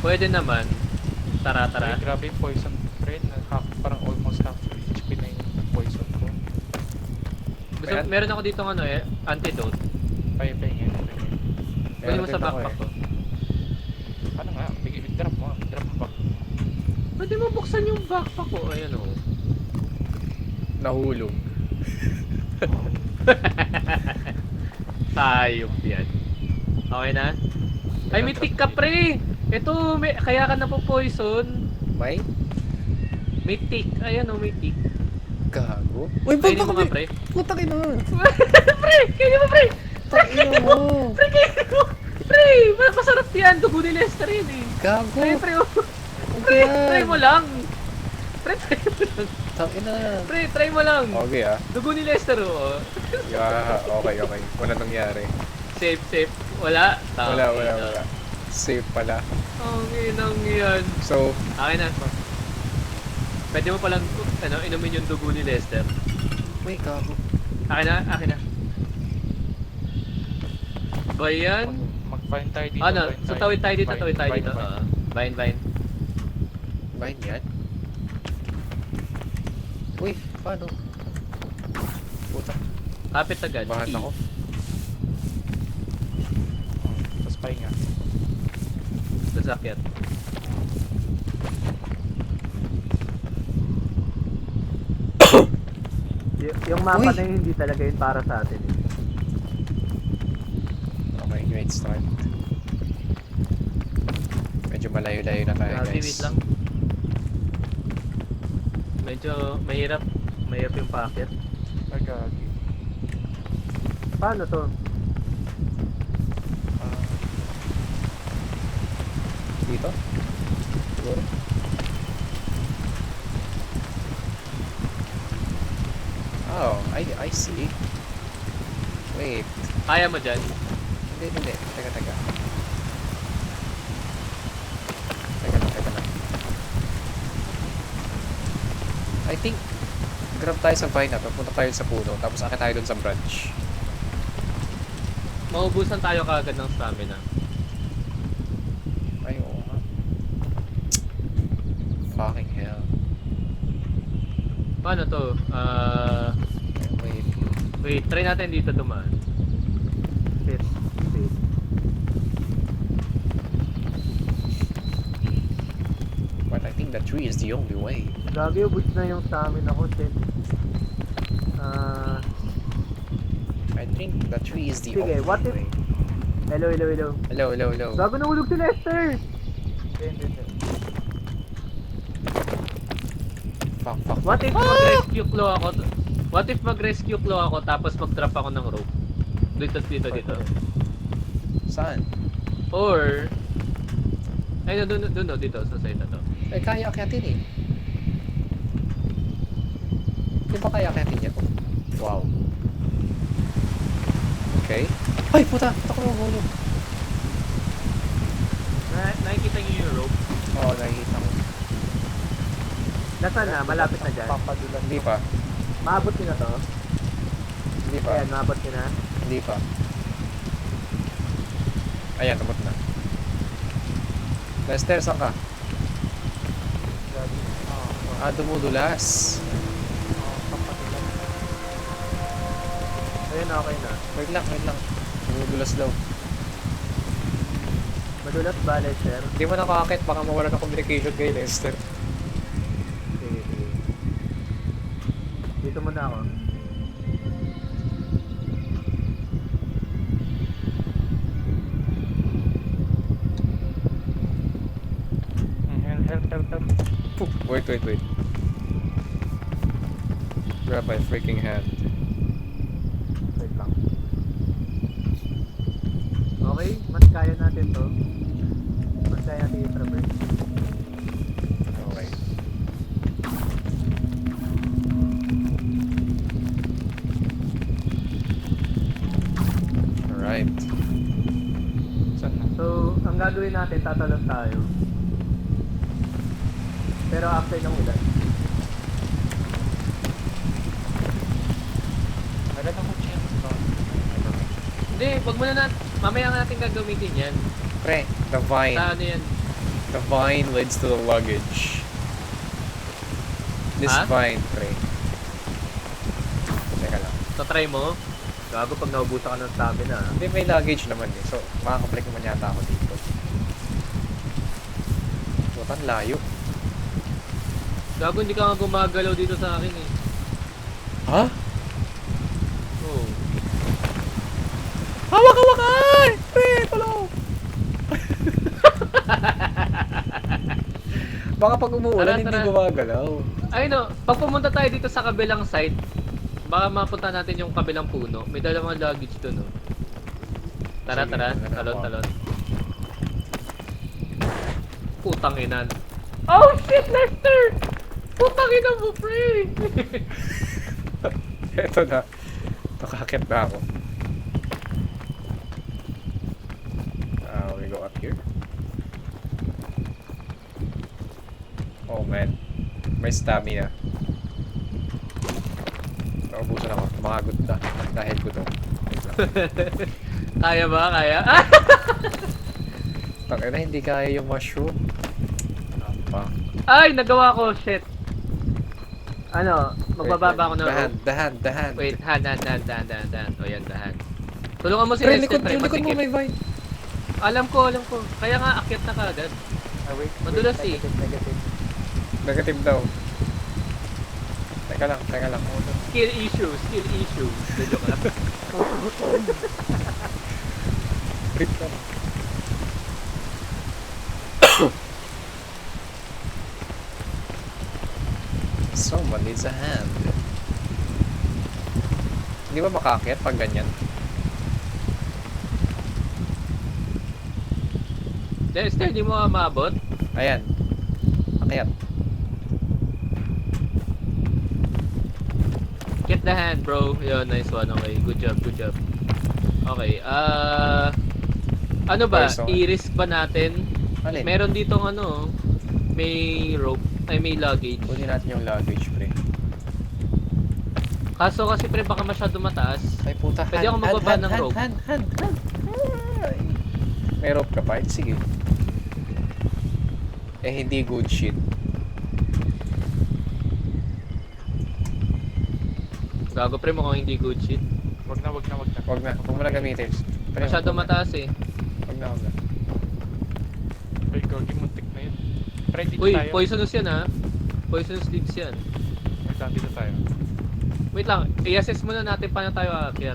Speaker 2: Pwede naman. Tara.
Speaker 3: Ay, grabe yung poison friend. Parang almost half HP na yung poison ko.
Speaker 2: Gusto,
Speaker 1: Ayan.
Speaker 2: meron ako dito ano eh, antidote.
Speaker 3: Pahingin.
Speaker 2: Pwede mo
Speaker 1: din
Speaker 2: sa
Speaker 1: ako
Speaker 2: backpack ko.
Speaker 3: Paano nga? Drop mo. Drop mo back.
Speaker 2: Pwede mo buksan yung backpack ko. Ayan oh.
Speaker 1: Nahulog.
Speaker 2: Hayop yan. Okay na? Ay, may tick ka pre! Ito, kaya ka na po poison.
Speaker 1: May?
Speaker 2: May tick. Ayan oh, may tick.
Speaker 1: Gago. Uy,
Speaker 2: Kainin mo nga pre.
Speaker 1: Putang ina.
Speaker 2: Pre! Kainin mo pre!
Speaker 1: Tangina mo.
Speaker 2: Pre, kainin mo! Pre! Masarap yan! Dugo ni Lester yun eh.
Speaker 1: Gago.
Speaker 2: Pre, oh.
Speaker 1: Okay,
Speaker 2: Try mo lang! Pre, try mo lang.
Speaker 1: Tangina.
Speaker 2: Pre, try mo lang.
Speaker 1: Okay ah.
Speaker 2: Dugo ni Lester oh.
Speaker 1: Yeah, okay. Wala nangyari.
Speaker 2: Safe. Wala.
Speaker 1: Wala. Safe pala.
Speaker 2: Ang inang yan.
Speaker 1: So,
Speaker 2: Akin na. Pwede mo palang inumin yung dugo ni Lester.
Speaker 1: wait, gago.
Speaker 2: Akin na. Ba yan?
Speaker 3: Mag-vine tayo dito.
Speaker 2: Ano?
Speaker 3: vine
Speaker 2: So
Speaker 3: tayo.
Speaker 2: tawid tayo dito.
Speaker 3: Vine.
Speaker 2: Vine.
Speaker 1: Mine yan? Uy, paano? Puta,
Speaker 2: Kapit agad.
Speaker 1: bahan ako.
Speaker 3: Tapos pahinga.
Speaker 2: Sasakyat.
Speaker 4: Yung mapa
Speaker 1: Uy!
Speaker 4: na yun, hindi talaga yun para sa atin.
Speaker 1: Okay, great start. Medyo malayo-layo na tayo,
Speaker 2: Grabe,
Speaker 1: guys.
Speaker 2: wait lang. Medyo mahirap. Mahirap yung packet.
Speaker 3: Nagagi.
Speaker 4: Paano to?
Speaker 1: Dito? Siguro? Oh, I see. Wait.
Speaker 2: Kaya mo dyan?
Speaker 1: Hindi. Teka. Teka lang. I think, grab tayo sa vine na to, punta tayo sa puno, tapos akit tayo dun sa branch.
Speaker 2: Maubusan tayo kagad ng stamina.
Speaker 1: Ay, oo nga. Fucking hell.
Speaker 2: Paano to?
Speaker 1: Wait.
Speaker 2: Wait, try natin dito dumaan.
Speaker 4: Shit.
Speaker 1: But I think the tree is the only way.
Speaker 4: Gagi, ubus na yung stamina ko, shit.
Speaker 1: I think the tree is the
Speaker 4: Sige,
Speaker 1: only
Speaker 4: what if-
Speaker 1: way.
Speaker 4: Hello.
Speaker 1: Hello.
Speaker 4: Gago, nahulog si Lester!
Speaker 3: Hindi.
Speaker 1: Fuck.
Speaker 2: What if mag-rescue claw ako? What if mag-rescue claw ako tapos mag-drop ako ng rope? Dito.
Speaker 1: Saan?
Speaker 2: Or ay doon dito sa side na to.
Speaker 1: Eh, kaya akyatin eh. Di ba kaya akyatin yan? Wow. Okay. Ay, puta! Ako mahulog.
Speaker 2: Nakikita niyo yung rope?
Speaker 1: Oo, nakikita ko.
Speaker 4: Nasaan na? Malapit na dyan.
Speaker 3: Papadulan.
Speaker 1: Hindi pa.
Speaker 4: Maabot nyo na to?
Speaker 1: Hindi pa.
Speaker 4: Ayan, maabot nyo na.
Speaker 1: Hindi pa. Ayan, tumot na. Lester, saan ka? Dumudulas.
Speaker 4: Ayun, okay na.
Speaker 1: Wait lang. Dumudulas daw.
Speaker 4: Madulas ba, Lester?
Speaker 1: Hindi mo nakakakit, baka mawala ng communication kay Lester.
Speaker 4: Sige, sige. Dito muna ako.
Speaker 3: Help.
Speaker 1: Wait. Grab my freaking hand.
Speaker 4: Wait lang. Okay, mas kaya natin to. Mas kaya natin i-traverse.
Speaker 1: Okay. Alright.
Speaker 3: Saan na?
Speaker 4: So, ang gagawin natin, tatalon tayo. Pero after ng ulan.
Speaker 3: Agad ako chance ba?
Speaker 2: Hindi, wag mo na mamaya natin gagamitin yan.
Speaker 1: Pre, the vine.
Speaker 2: Sa ano yan?
Speaker 1: The vine leads to the luggage. This
Speaker 2: Ha?
Speaker 1: vine, pre. Teka lang.
Speaker 2: So, try mo.
Speaker 4: Gago pag naubusan ka ng stamina.
Speaker 1: Hindi, may luggage naman eh. So, makakabalik naman yata ako dito. Butan layo.
Speaker 2: Gago, hindi ka nga gumagalaw dito sa akin eh.
Speaker 1: Ha?
Speaker 2: Oo.
Speaker 1: Hawak-hawakan! Pre, tulong! Baka pag umuulan, hindi
Speaker 2: Tara.
Speaker 1: gumagalaw.
Speaker 2: Ay no, pag pumunta tayo dito sa kabilang side, baka mapunta natin yung kabilang puno. May dalawang luggage doon, no? Tara,
Speaker 1: Sige,
Speaker 2: tara.
Speaker 1: tara.
Speaker 2: Talon. Putang inan. Oh shit, Lester! Putang ina mo, pre!
Speaker 1: Eto na. Nakakit na ako. We go up here. Oh man. May stamina. Naubusan ako. Tumakagod na. Dahil ko to. Wait lang.
Speaker 2: Kaya ba? Kaya?
Speaker 1: Tangina, hindi kaya yung mushroom. Apa.
Speaker 2: Ay, nagawa ko, shit.
Speaker 4: Ano,
Speaker 2: Magbababa ako ng rope.
Speaker 1: Dahan.
Speaker 2: Wait, hand. O yan, dahan. Tulungan mo si
Speaker 1: Pre,
Speaker 2: Lester,
Speaker 1: likod,
Speaker 2: pre,
Speaker 1: yung likod mo
Speaker 2: masikip.
Speaker 1: may vine.
Speaker 2: Alam ko. Kaya nga, akyat na kaagad.
Speaker 4: wait.
Speaker 2: Madulas eh.
Speaker 4: Negative.
Speaker 1: Negative daw. Teka lang.
Speaker 2: Skill issue. Joke lang.
Speaker 1: Trip ka na. Someone needs a hand. Hindi ba makaakyat pag ganyan?
Speaker 2: Lester, di mo maabot?
Speaker 1: Ayan. Akyat.
Speaker 2: Get the hand, bro. Yun, nice one. Okay, good job. Okay, ano ba?
Speaker 1: Person.
Speaker 2: I-risk ba natin?
Speaker 1: Alin?
Speaker 2: Meron ditong ano, may rope, ay may luggage.
Speaker 1: Kunin natin yung luggage, pre.
Speaker 2: Kaso kasi pre, baka masyado mataas.
Speaker 1: Ay puta,
Speaker 2: Pwede ako magbaba ng rope.
Speaker 1: Hand. Ay. May rope ka pa? Sige. Hindi good shit.
Speaker 2: Gago pre, mukhang hindi good shit.
Speaker 3: Wag na.
Speaker 1: Huwag mo na gamitin. Pre,
Speaker 2: Masyado
Speaker 1: wag na.
Speaker 2: mataas eh.
Speaker 1: Huwag na.
Speaker 3: Ay, gogi, muntik na yun. Pre, dito
Speaker 2: Uy,
Speaker 3: tayo.
Speaker 2: poisonous yan ha. Poisonous leaves yan.
Speaker 3: Wait lang, dito tayo.
Speaker 2: Wait lang, i-assess muna natin paano tayo aakyat.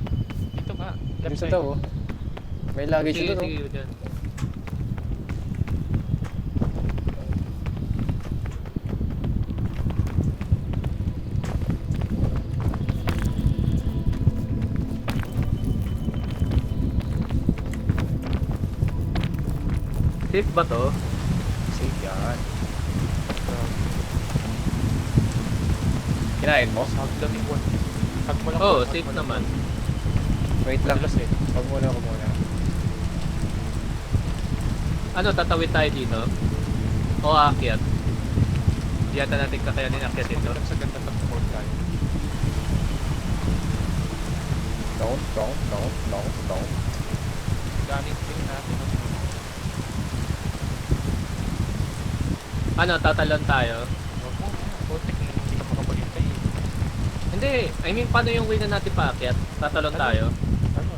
Speaker 3: Dito nga. Left
Speaker 1: Dito
Speaker 3: side.
Speaker 1: daw oh. May luggage
Speaker 2: Sige,
Speaker 1: dito.
Speaker 2: sige, yun yan. Safe ba to?
Speaker 1: Safe yan. Kinain mo?
Speaker 3: Hug lang yung one. Hug mo lang.
Speaker 2: Oo,
Speaker 3: hug
Speaker 2: safe
Speaker 3: mo lang.
Speaker 2: naman.
Speaker 1: Wait lang.
Speaker 3: Madulas eh.
Speaker 1: Huwag muna.
Speaker 2: Ano, tatawid tayo dito? O aakyat? Hindi yata natin kakayanin akyat dito.
Speaker 3: Wala sa ganda ng support tayo.
Speaker 1: Don't.
Speaker 3: Daming thing natin.
Speaker 2: Ano, tatalon tayo?
Speaker 3: Huwag mo. Putik, hindi ka makapaghintay.
Speaker 2: Hindi, I mean, paano yung way na natin paakyat? Tatalon
Speaker 3: Ano?
Speaker 2: tayo?
Speaker 3: Ano?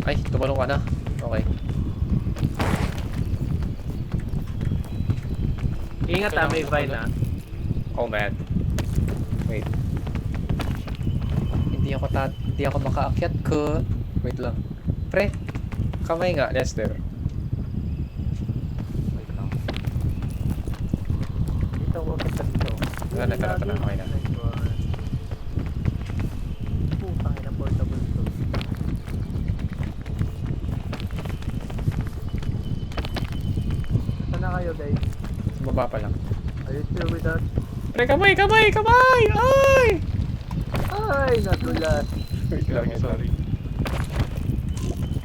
Speaker 1: Ay, tumalong ka na. Okay.
Speaker 2: Ingat ha, may vine ha.
Speaker 1: Oh man. Wait. Hindi ako makaakyat ko. Wait lang. Pre, kamay nga, Lester.
Speaker 3: Wait lang.
Speaker 4: Dito ko kita dito.
Speaker 1: Tara na, tara, tara, okay na.
Speaker 4: Nice one. Putang ina, portable to. Saan na kayo guys?
Speaker 1: Baba pa lang.
Speaker 4: Are you still with us?
Speaker 1: Pre, kamay! Ay!
Speaker 4: Ay, nadulas.
Speaker 1: Wait lang, ito.
Speaker 3: Sorry.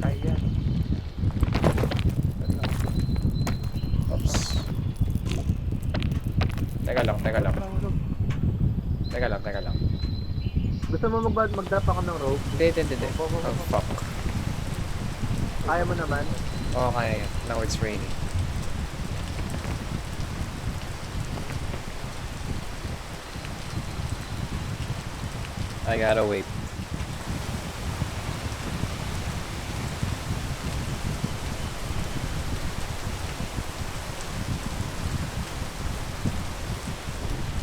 Speaker 4: Kaya yan.
Speaker 1: Oops. Teka lang.
Speaker 4: Gusto mo magdapa ka ng rope?
Speaker 1: Hindi. Oh, fuck.
Speaker 4: Kaya mo naman.
Speaker 1: Oh, kaya yan. Now it's raining. I gotta wait.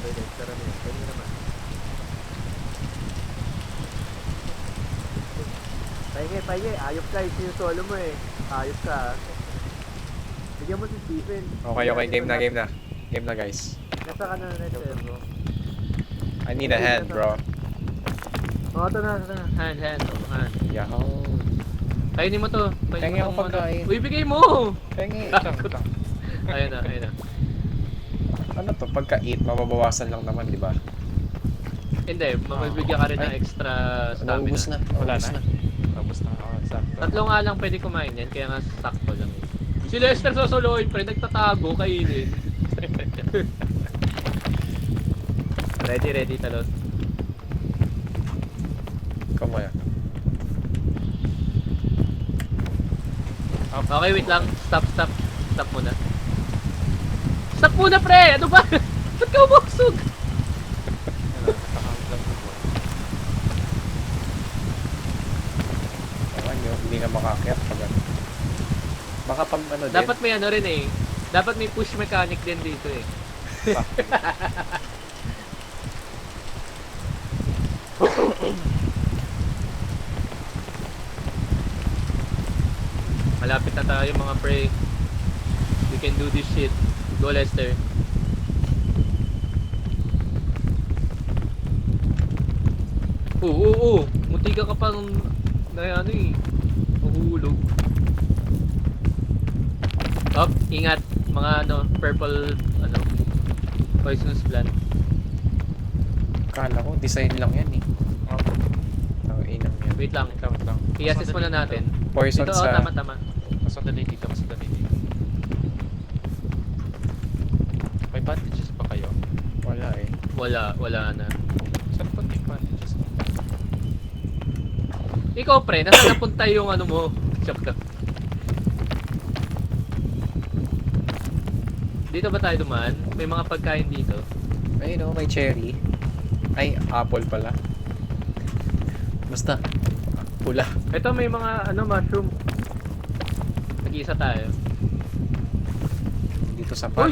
Speaker 4: Pwede, tara na yun. Pwede naman. Pahingi. Ayop ka. Sinusolo mo eh. Ayop ka. ah. Bigyan mo si Steven.
Speaker 1: Okay, game na. Game na, guys.
Speaker 4: Nasa ka na Nester, bro.
Speaker 1: I need a hand, bro.
Speaker 4: Oh, ito na.
Speaker 2: Hand.
Speaker 1: Yahoo.
Speaker 2: Kainin mo to.
Speaker 1: Pengi ako
Speaker 2: mo to.
Speaker 1: pagkain.
Speaker 2: Uy, bigay mo!
Speaker 1: Pengi.
Speaker 3: Wait lang.
Speaker 2: Ayun na.
Speaker 1: Ano to? Pagka-eat, mababawasan lang naman, di ba?
Speaker 2: Hindi, mabibigyan ka rin ng extra stamina.
Speaker 1: Naubos na.
Speaker 3: Wala
Speaker 1: Naubos
Speaker 3: na. Tapos na ako. Sakto.
Speaker 2: Tatlo nga lang pwede kumain yan, kaya nga sakto lang. Si Lester sosoloy, pre, nagtatago, kainin. Ready, talon.
Speaker 1: Kamaya.
Speaker 2: Okay, wait lang. Stop muna. Stop muna, pre! Ano ba? Ba't ka umusog?
Speaker 1: Ewan nyo, hindi na makaakyat pag ano. Baka pag ano din.
Speaker 2: Dapat may ano rin eh. Dapat may push mechanic din dito eh. Malapit na tayo mga pre. We can do this shit. Go Lester. Oo. Muntika ka pang na ano eh. Mahulog. Up, ingat. Mga ano, purple, ano, poisonous plant.
Speaker 1: Kala ko, design lang yan eh. Ang inang yan.
Speaker 2: Wait lang.
Speaker 3: Wait lang.
Speaker 2: I-assess muna natin.
Speaker 1: Poison
Speaker 2: Dito,
Speaker 1: sa...
Speaker 2: tama.
Speaker 3: Masandali dito. May bandages pa kayo?
Speaker 1: Wala eh.
Speaker 2: Wala na.
Speaker 3: Saan pa yung bandages?
Speaker 2: Ikaw pre, nasaan napunta yung ano mo? Joke. Dito ba tayo dumaan? May mga pagkain dito.
Speaker 1: Ayun oh, may cherry. Ay, apple pala. Basta. Pula.
Speaker 2: Ito may mga ano mushroom. Nag-iisa tayo.
Speaker 1: Dito sa
Speaker 2: Uy!
Speaker 1: pan.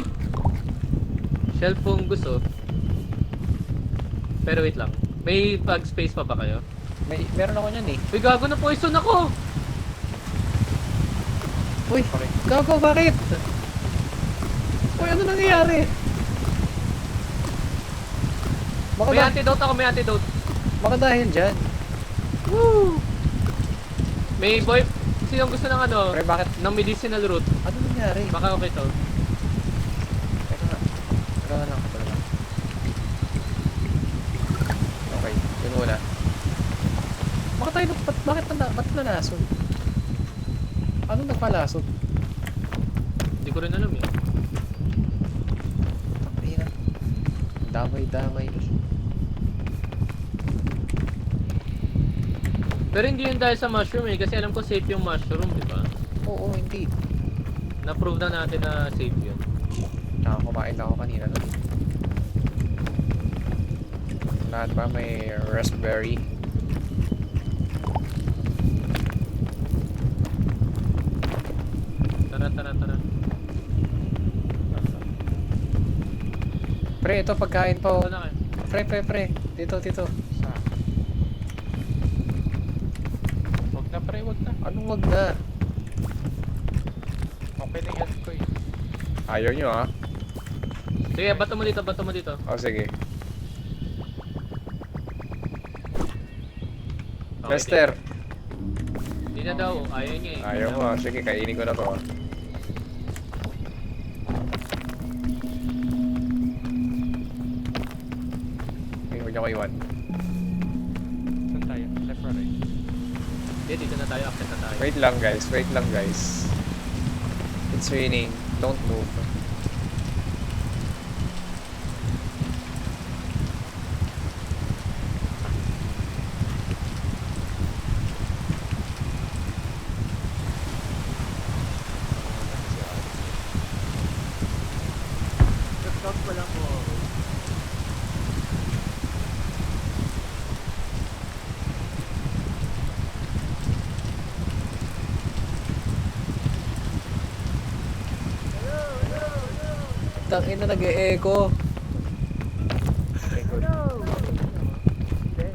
Speaker 2: Shelf fungus oh. Pero wait lang. May bag space pa ba kayo?
Speaker 1: Meron ako niyan eh.
Speaker 2: Uy, gago na poison ako!
Speaker 1: Uy, gago, bakit? Uy, ano nangyayari? Baka,
Speaker 2: May antidote.
Speaker 1: baka dahil dyan.
Speaker 2: Woo! May boy... Sinong gusto ng ano?
Speaker 1: Pre, bakit?
Speaker 2: Ng medicinal root.
Speaker 1: Ano nangyari?
Speaker 2: Baka okay to.
Speaker 1: Teka nga. Teka lang. Okay, yun muna. Ba't nalasod? Ano nagpalasod?
Speaker 2: Hindi ko rin alam eh.
Speaker 1: Takpira. Damay.
Speaker 2: Pero hindi yun dahil sa mushroom eh. Kasi alam ko safe yung mushroom, di ba?
Speaker 1: Oo, hindi.
Speaker 2: Na-prove na natin na safe yun.
Speaker 1: Kumain na ako kanina nun. Lahat ba may raspberry?
Speaker 2: Tara.
Speaker 1: Pre, ito pagkain po.
Speaker 2: Ito na kayo.
Speaker 1: Pre. Dito.
Speaker 3: Sa? Wag na pre, wag na.
Speaker 1: Anong wag na?
Speaker 3: Okay na yan ko eh.
Speaker 1: Ayaw nyo ah.
Speaker 2: Sige, bato mo dito.
Speaker 1: O sige.
Speaker 2: Okay,
Speaker 1: Lester.
Speaker 2: Hindi na daw, ayaw niya eh.
Speaker 1: Ayaw mo ah. Sige, kainin ko na to ah. Huwag niyo ko iwan.
Speaker 3: Saan tayo? Left or right?
Speaker 2: Hindi, dito na tayo, akit na tayo.
Speaker 1: Wait lang guys. It's raining. Don't move.
Speaker 4: Stop pa lang po.
Speaker 1: Tangin na nag-e-echo.
Speaker 4: Hello! Hindi.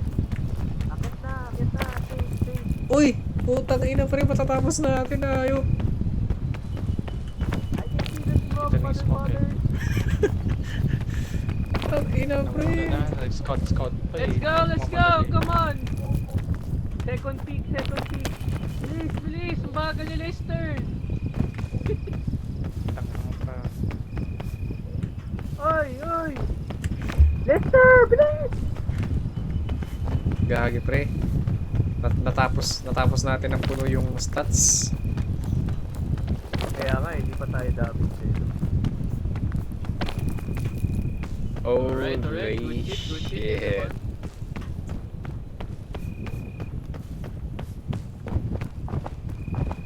Speaker 4: Akit na. Safe.
Speaker 1: Uy! Putang ina pre, matatapos na natin na ayop.
Speaker 4: I can see the smoke,
Speaker 3: Ito na yung smoke eh.
Speaker 1: Tangina pre.
Speaker 3: Nauna na, scout pa eh.
Speaker 2: Let's go,
Speaker 3: Mamadali.
Speaker 2: come on! Second peak. Bilis, ang bagal ni Lester!
Speaker 3: Tanga pa.
Speaker 4: Oy! Lester, bilis!
Speaker 1: Gagi pre. Natapos natin ang puno yung stats.
Speaker 4: Kaya nga, hindi pa tayo dapat eh.
Speaker 2: Alright,
Speaker 1: Holy
Speaker 2: good shit,
Speaker 1: shit.
Speaker 2: everyone.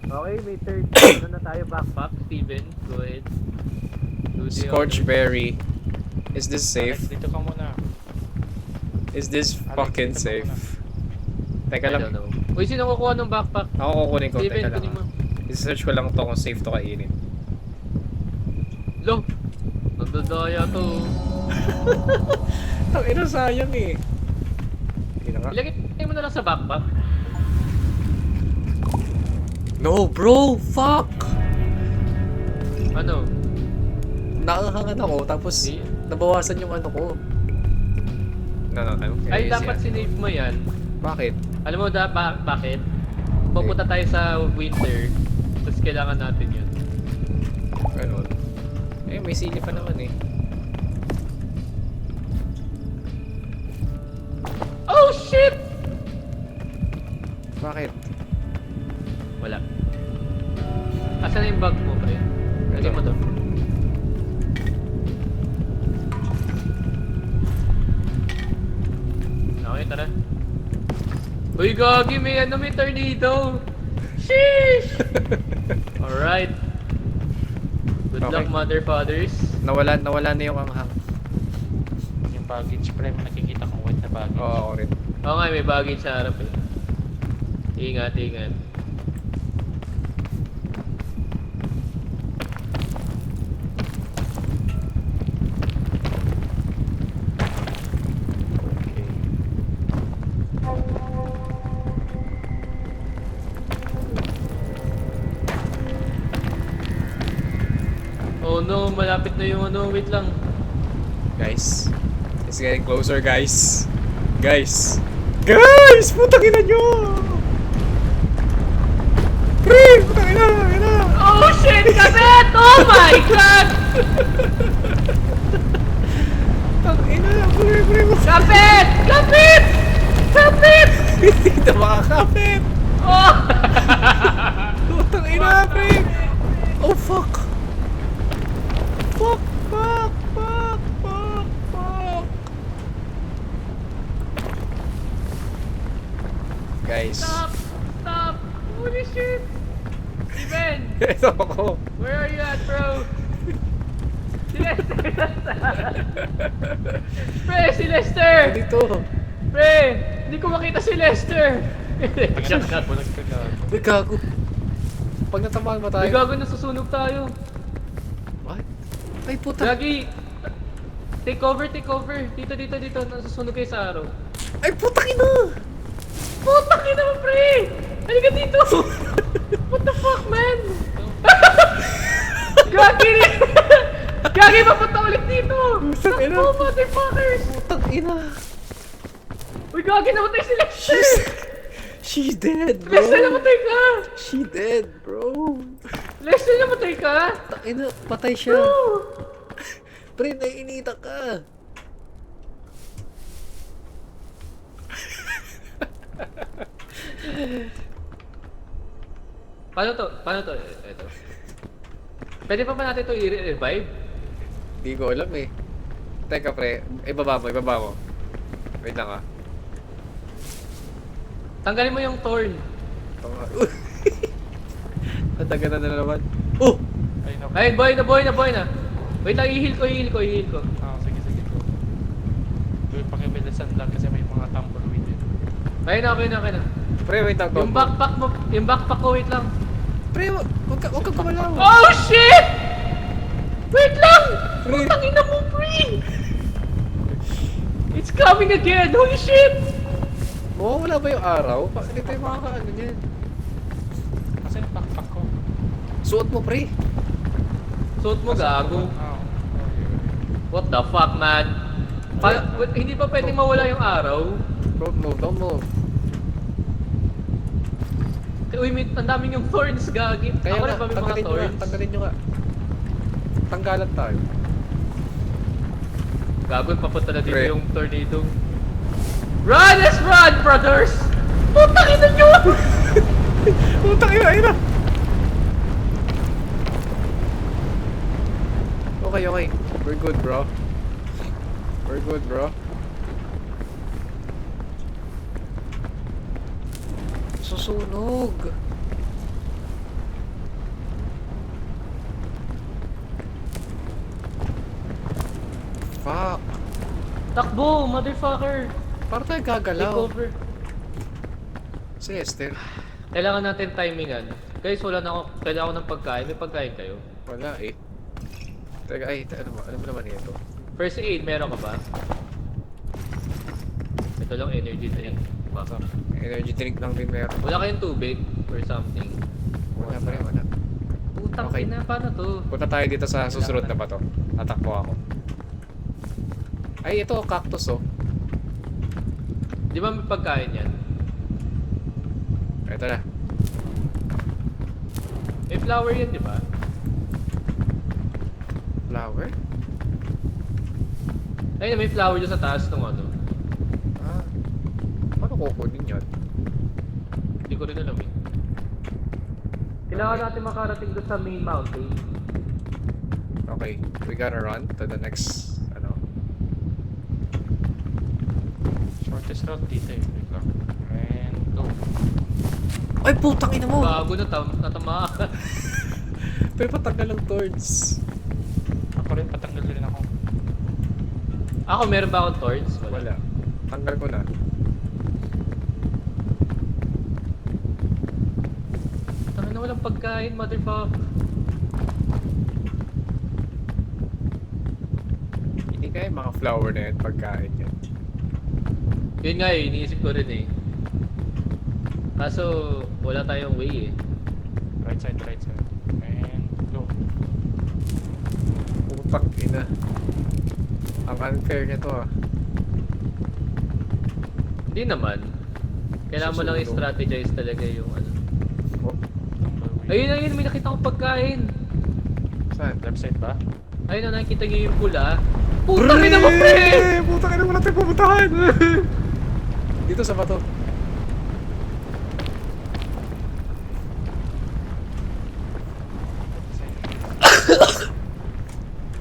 Speaker 4: Okay, may third. Ano na tayo back?
Speaker 2: Fuck, Steven, go ahead. Do the
Speaker 1: Scorch
Speaker 2: honors.
Speaker 1: berry. Is this safe?
Speaker 3: Alex, dito ka muna.
Speaker 1: Is this
Speaker 3: Alex,
Speaker 1: fucking
Speaker 3: dito ka
Speaker 1: safe?
Speaker 3: muna.
Speaker 1: Teka
Speaker 2: I
Speaker 1: lang.
Speaker 2: don't know. Uy, sino kukuha ng backpack?
Speaker 1: Ako kukunin ko.
Speaker 2: Steven,
Speaker 1: Teka lang.
Speaker 2: kunin mo.
Speaker 1: I-search ko lang to kung safe to kainin.
Speaker 2: Lo! Nandadaya to.
Speaker 1: Tangina sayang eh. Hindi na nga.
Speaker 2: Ilagay mo na lang sa backpack.
Speaker 1: No bro! Fuck!
Speaker 2: Ano?
Speaker 1: Nakahangan ako tapos
Speaker 2: Di-
Speaker 1: nabawasan yung ano ko. Ano?
Speaker 2: Ay,
Speaker 1: Yes,
Speaker 2: dapat
Speaker 1: yan.
Speaker 2: sinave mo yan.
Speaker 1: Bakit?
Speaker 2: Alam mo bakit? Pupunta tayo sa winter. Tapos kailangan natin yun.
Speaker 1: Ganun. Eh, may sili pa naman eh.
Speaker 2: Oh shit!
Speaker 1: Bakit?
Speaker 2: Wala. Asan na yung bag mo, pre? Lagay mo to. Okay, tara. Uy, gagi, may tornado! Sheesh! Alright. Good
Speaker 1: Okay.
Speaker 2: luck, mother fathers.
Speaker 1: Nawala na yung anghang.
Speaker 3: Yung baggage pre, may nakikita kong white na baggage.
Speaker 1: Oo, ako rin.
Speaker 2: Oo nga, may baggage sa harap eh. Ingat. Oh no, malapit na yung ano, wait lang.
Speaker 1: Guys. It's getting closer, guys. Guys! Putang ina nyo! Pre! Putang ina!
Speaker 2: Oh shit, kabit! Oh my god!
Speaker 1: Putang ina! Pre!
Speaker 2: Kapit!
Speaker 1: Hindi na makakapit!
Speaker 2: Oh!
Speaker 1: Putang ina, pre! Oh, fuck! Fuck! Guys.
Speaker 2: Stop! Holy shit! Steven!
Speaker 1: Ito ako.
Speaker 2: Where are you at, bro? Si Lester! Pre, si Lester!
Speaker 1: Dito.
Speaker 2: Pre, hindi ko makita si Lester! Shut up.
Speaker 3: Bulag ka gago.
Speaker 1: Uy, gago. Pag natamaan ba tayo?
Speaker 2: May gago na susunog tayo.
Speaker 1: What? Ay, puta.
Speaker 2: Gagi! Take over, take over. Dito, dito, dito. Nasusunog kayo sa araw.
Speaker 1: Ay, puta ina!
Speaker 2: Putang ina mo, pre! Halika dito! What the fuck, man? Gagi! Gagi, papunta ulit dito!
Speaker 1: Putang ina.
Speaker 2: Takbo, motherfuckers!
Speaker 1: Putang ina.
Speaker 2: Uy, Gagi, namatay si Lester!
Speaker 1: She's dead, bro.
Speaker 2: Lester, namatay ka!
Speaker 1: She dead, bro.
Speaker 2: Lester, namatay ka!
Speaker 1: Putang ina, patay siya.
Speaker 2: Bro!
Speaker 1: Pre, naiinita ka.
Speaker 2: Paano to? Paano to? Ito. Pwede pa ba natin to i-revive?
Speaker 1: Hindi ko alam eh. Teka pre, ibaba mo. Wait lang ah.
Speaker 2: Tanggalin mo yung thorn.
Speaker 1: Nataga na naman. Oh!
Speaker 3: Ay, naku.
Speaker 2: Ay, buhay na. Wait lang, i-heal ko.
Speaker 3: Ah, sige, go. Gawin pakibilisan lang kasi may mga tumbleweed eh.
Speaker 2: Okay na.
Speaker 1: Pre, wait lang.
Speaker 2: Yung backpack ko, wait lang.
Speaker 1: Pre, wag ka gumalaw.
Speaker 2: Oh, shit! Wait lang!
Speaker 1: Pre.
Speaker 2: Putang ina mo, pre! It's coming again! Holy shit!
Speaker 1: Wala ba yung araw? Hindi tayo makakaano niyan.
Speaker 3: Kasi yung backpack ko.
Speaker 1: Suot mo, pre.
Speaker 2: Suot mo, gago.
Speaker 3: Ah,
Speaker 2: What the fuck, man? Hindi pa pwedeng mawala yung araw?
Speaker 1: Don't move.
Speaker 2: Uy, ang daming yung thorns, gagi.
Speaker 1: Kaya
Speaker 2: Ako
Speaker 1: nga,
Speaker 2: na ba may mga thorns?
Speaker 1: tanggalin nyo nga. Tanggalan tayo.
Speaker 2: Gago, papunta na dito
Speaker 1: Pre.
Speaker 2: yung tornado. Run! Let's run, brothers! Putang ina nyo!
Speaker 1: Putang ina! Okay. We're good, bro. Susunog. Fuck.
Speaker 2: Takbo, motherfucker!
Speaker 1: Para tayo
Speaker 2: Take
Speaker 1: gagalaw.
Speaker 2: over.
Speaker 1: Si Esther.
Speaker 2: Kailangan natin timingan. Guys, kailangan ko ng pagkain. May pagkain kayo?
Speaker 1: Wala eh. Teka, ano mo naman ito?
Speaker 2: First aid, meron ka ba? Ito lang, energy drink. Baka.
Speaker 1: Energy drink lang din meron.
Speaker 2: Wala kayong tubig or something.
Speaker 1: Wala pa rin, wala.
Speaker 2: Putang
Speaker 1: Okay.
Speaker 2: ina, paano to?
Speaker 1: Punta tayo dito sa susunod na bato. Tatakbo ako. Ay, ito, cactus oh.
Speaker 2: Di ba may pagkain yan?
Speaker 1: Ito na.
Speaker 2: May flower yan, di ba?
Speaker 1: Flower?
Speaker 2: Ayun, may flower dyan sa taas ng ano.
Speaker 1: Ah. Paano kukunin yun?
Speaker 2: Hindi ko rin alam eh. Kailangan natin makarating doon sa main mountain.
Speaker 1: Okay, we gotta run to the next, ano.
Speaker 3: shortest route dito eh. Wait lang. And go.
Speaker 1: Ay, putang ina mo!
Speaker 2: Bago na natamaan.
Speaker 1: Pero patanggal ng thorns.
Speaker 3: Ako rin, patanggal rin ako.
Speaker 2: Ako, meron ba akong torch?
Speaker 1: Wala. Tanggal ko na.
Speaker 2: Tangin na walang pagkain, motherfucker.
Speaker 1: Hindi kaya mga flower na yan, pagkain yan.
Speaker 2: Yun nga eh, iniisip ko rin eh. Kaso, wala tayong way eh.
Speaker 3: Right side. And go.
Speaker 1: Putang ina. Ang unfair nito ah.
Speaker 2: Hindi naman. Kailangan mo lang
Speaker 1: Susunog.
Speaker 2: i-strategize talaga yung ano.
Speaker 1: Oh,
Speaker 2: Ayun, may nakita kong pagkain.
Speaker 1: saan?
Speaker 3: Left side ba?
Speaker 2: Ayun na, nakikita niyo yung pula. Putang ina mo, pre!
Speaker 1: Putang ina mo natin pupuntahan! Dito sa bato.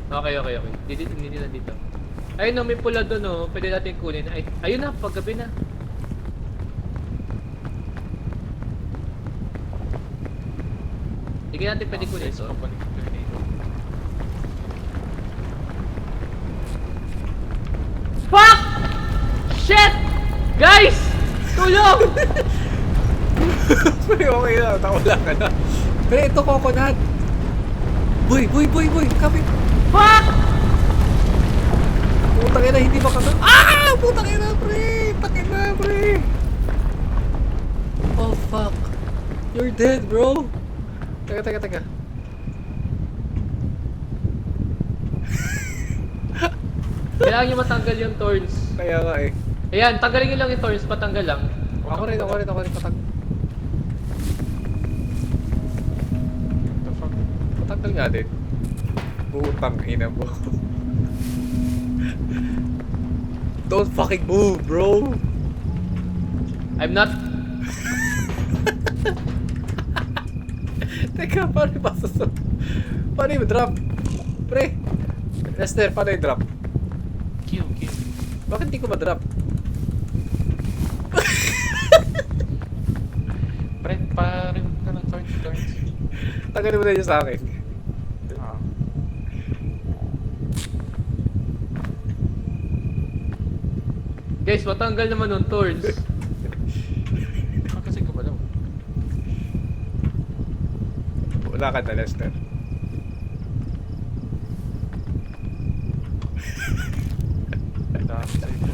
Speaker 2: Okay. Hindi na dito. Ayun no, may pula doon oh. Pwede natin kunin. Ay, ayun na, paggabi na. Hindi kaya natin pwede kunin
Speaker 3: Guys,
Speaker 2: to.
Speaker 3: pabalik ko dito.
Speaker 2: Fuck! Shit! Guys! Tulong!
Speaker 1: Pre, okay na. Nawala ka na. Pre, ito coconut. Boy! Kapit!
Speaker 2: Fuck!
Speaker 1: Putang ina, hindi ba kami? Ah! Putang ina, pre! Takin na, pre! Oh, fuck. You're dead, bro. Teka.
Speaker 2: Kailangan nyo matanggal yung thorns.
Speaker 1: Kaya nga eh.
Speaker 2: Ayan, tanggalin nyo lang yung thorns, patanggal lang.
Speaker 1: Ako rin.
Speaker 3: What the fuck?
Speaker 1: Patanggal nga din. Putang ina mo. Don't fucking move, bro.
Speaker 2: I'm not...
Speaker 1: Teka, paano yung pasasunod? Paano yung drop? Pre! Lester, paano yung drop?
Speaker 3: Q.
Speaker 1: Bakit hindi ko ma-drop?
Speaker 3: Pre, parin ka ng thorns.
Speaker 1: Tagalin mo na yun sa akin.
Speaker 3: Ah.
Speaker 2: Guys, matanggal naman yung thorns.
Speaker 3: Kasi gumalaw.
Speaker 1: Wala ka na, Lester.
Speaker 3: Dami sa ito.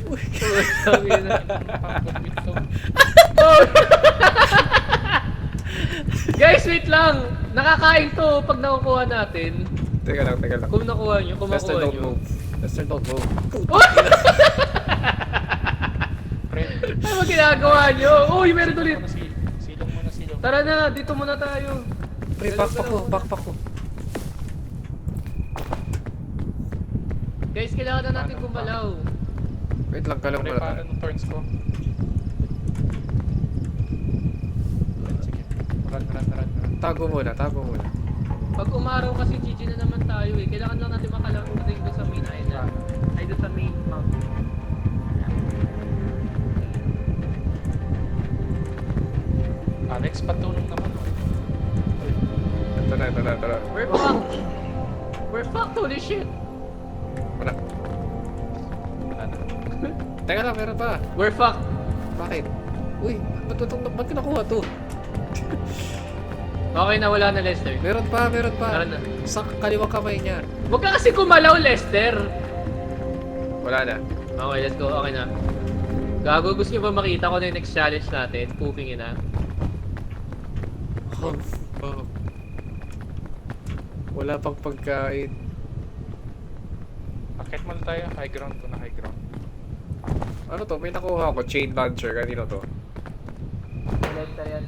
Speaker 3: Oh,
Speaker 2: Sabi na.
Speaker 3: napapagwit to.
Speaker 2: Guys, wait lang! Nakakain to pag nakukuha natin.
Speaker 1: Teka lang.
Speaker 2: Kung nakuha nyo, kung
Speaker 1: Lester,
Speaker 2: makuha
Speaker 1: don't
Speaker 2: nyo.
Speaker 1: move. Lester, don't move.
Speaker 3: Pre,
Speaker 2: Ano ba ginagawa nyo? Uy, meron ulit!
Speaker 3: silong muna.
Speaker 2: Tara na, dito muna tayo.
Speaker 1: Pre, backpack ko.
Speaker 2: Guys, kailangan na natin gumalaw.
Speaker 1: Wait lang, kalang
Speaker 3: Pre,
Speaker 1: wala.
Speaker 3: paano ng thorns ko? Sige. Run.
Speaker 1: Tago muna.
Speaker 2: Pag umaraw kasi GG na naman tayo eh. Kailangan lang natin makalaro din doon sa main island. Ay, doon sa main mountain.
Speaker 3: Alex, patulong naman.
Speaker 1: Ito na.
Speaker 2: We're fucked! We're fucked, holy shit!
Speaker 1: Wala.
Speaker 3: Wala na.
Speaker 1: Teka lang, meron pa.
Speaker 2: We're fucked!
Speaker 1: Bakit? Uy, ba't ko nakuha to?
Speaker 2: Okay na, wala na Lester.
Speaker 1: Meron pa.
Speaker 2: Tara na.
Speaker 1: Sa kaliwang kamay niya.
Speaker 2: Huwag ka kasi kumalaw, Lester!
Speaker 1: Wala na.
Speaker 2: Okay, let's go. Okay na. Gago, gusto nyo ba makita ko na yung next challenge natin? Pooping ina.
Speaker 1: Oh. Wala pang pagkain.
Speaker 3: Akit mo na tayo. High ground.
Speaker 1: Ano to? May nakuha ako. Chain launcher. Kanino to?
Speaker 2: Lester yan.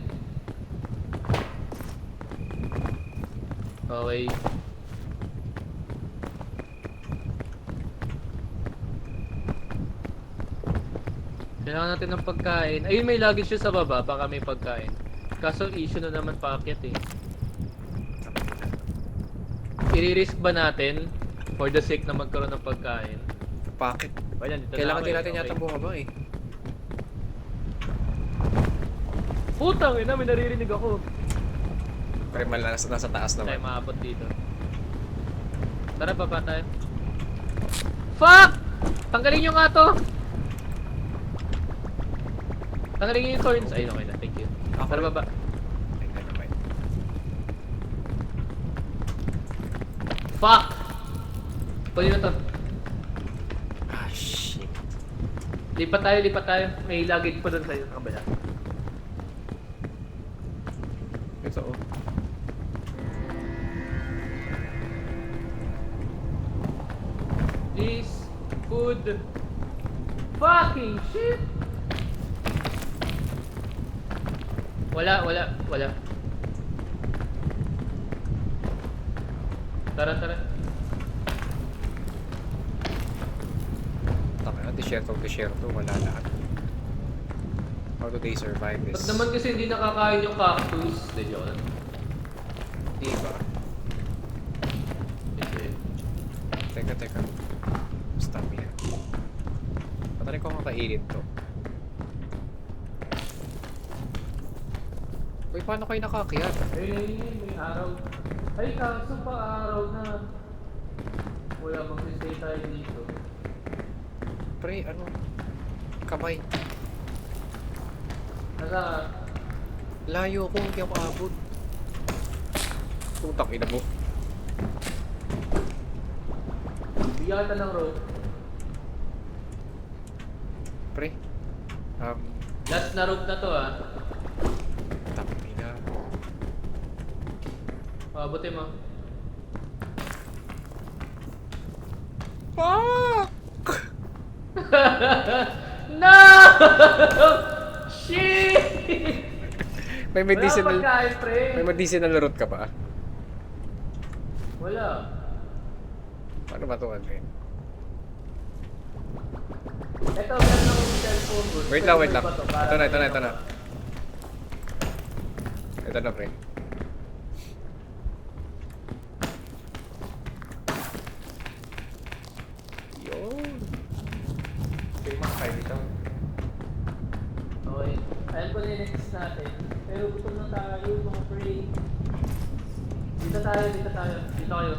Speaker 2: Okay. Kailangan natin ng pagkain. Ayun, may luggage yun sa baba. Baka may pagkain. Kaso issue na naman paakyat eh. I-risk ba natin for the sake na magkaroon ng pagkain?
Speaker 1: Bakit?
Speaker 2: Ayan, dito
Speaker 1: Kailangan
Speaker 2: na
Speaker 1: din
Speaker 2: ako
Speaker 1: natin
Speaker 2: eh.
Speaker 1: yata bumaba eh.
Speaker 2: Putang ina, may naririnig ako.
Speaker 1: Pero nasa taas
Speaker 2: Tayo
Speaker 1: naman.
Speaker 2: maabot dito. Tara, baba tayo. Fuck! Tanggalin nyo nga to! Tanggalin nyo yung thorns. Ayun, okay na. Thank you.
Speaker 1: Ako
Speaker 2: Tara,
Speaker 1: rin.
Speaker 2: baba.
Speaker 1: Ay, never mind.
Speaker 2: Fuck! Kunin na to.
Speaker 1: Ah, shit.
Speaker 2: Lipat tayo. May luggage pa doon sa'yo sa kabila.
Speaker 1: Ito oh.
Speaker 2: This food. Fucking shit! Wala. Tara.
Speaker 1: Taka na, disyerto. Wala lahat. How do they survive
Speaker 2: Ba't
Speaker 1: this?
Speaker 2: naman kasi hindi nakakain yung cactus? De yun.
Speaker 1: Di ba?
Speaker 2: Hindi.
Speaker 1: Teka. Stamina. Patarin ko kakainit to. Uy, Uy, paano kayo nakakiyat?
Speaker 2: May araw. Ay, kaso pa araw na. Wala, mag-stay tayo dito.
Speaker 1: Pre, ano? Kamay.
Speaker 2: Nasa,
Speaker 1: Layo ko, hindi ako abot. Putang ina mo.
Speaker 2: bigyan kita ng rope.
Speaker 1: Pre.
Speaker 2: Last na rope na to ah.
Speaker 1: Putang ina.
Speaker 2: Pabuti mo.
Speaker 1: Fuck!
Speaker 2: No! Shit!
Speaker 1: May medicinal...
Speaker 2: Wala pagkain, pre.
Speaker 1: May medicinal root ka ba?
Speaker 2: Wala.
Speaker 1: Paano ba ito ano eh?
Speaker 2: Ito, meron akong cellphone booth.
Speaker 1: Wait lang, wait lang.
Speaker 2: Ba to? Para
Speaker 1: Ito na, ito na,
Speaker 2: may
Speaker 1: ito na.
Speaker 2: ano.
Speaker 1: Ito na, pre. Yun. Okay, mga kayo dito.
Speaker 2: Okay. Ayan po na yung next natin. Pero gutom na tayo, mga pre. Dito tayo, dito tayo. Dito kayo.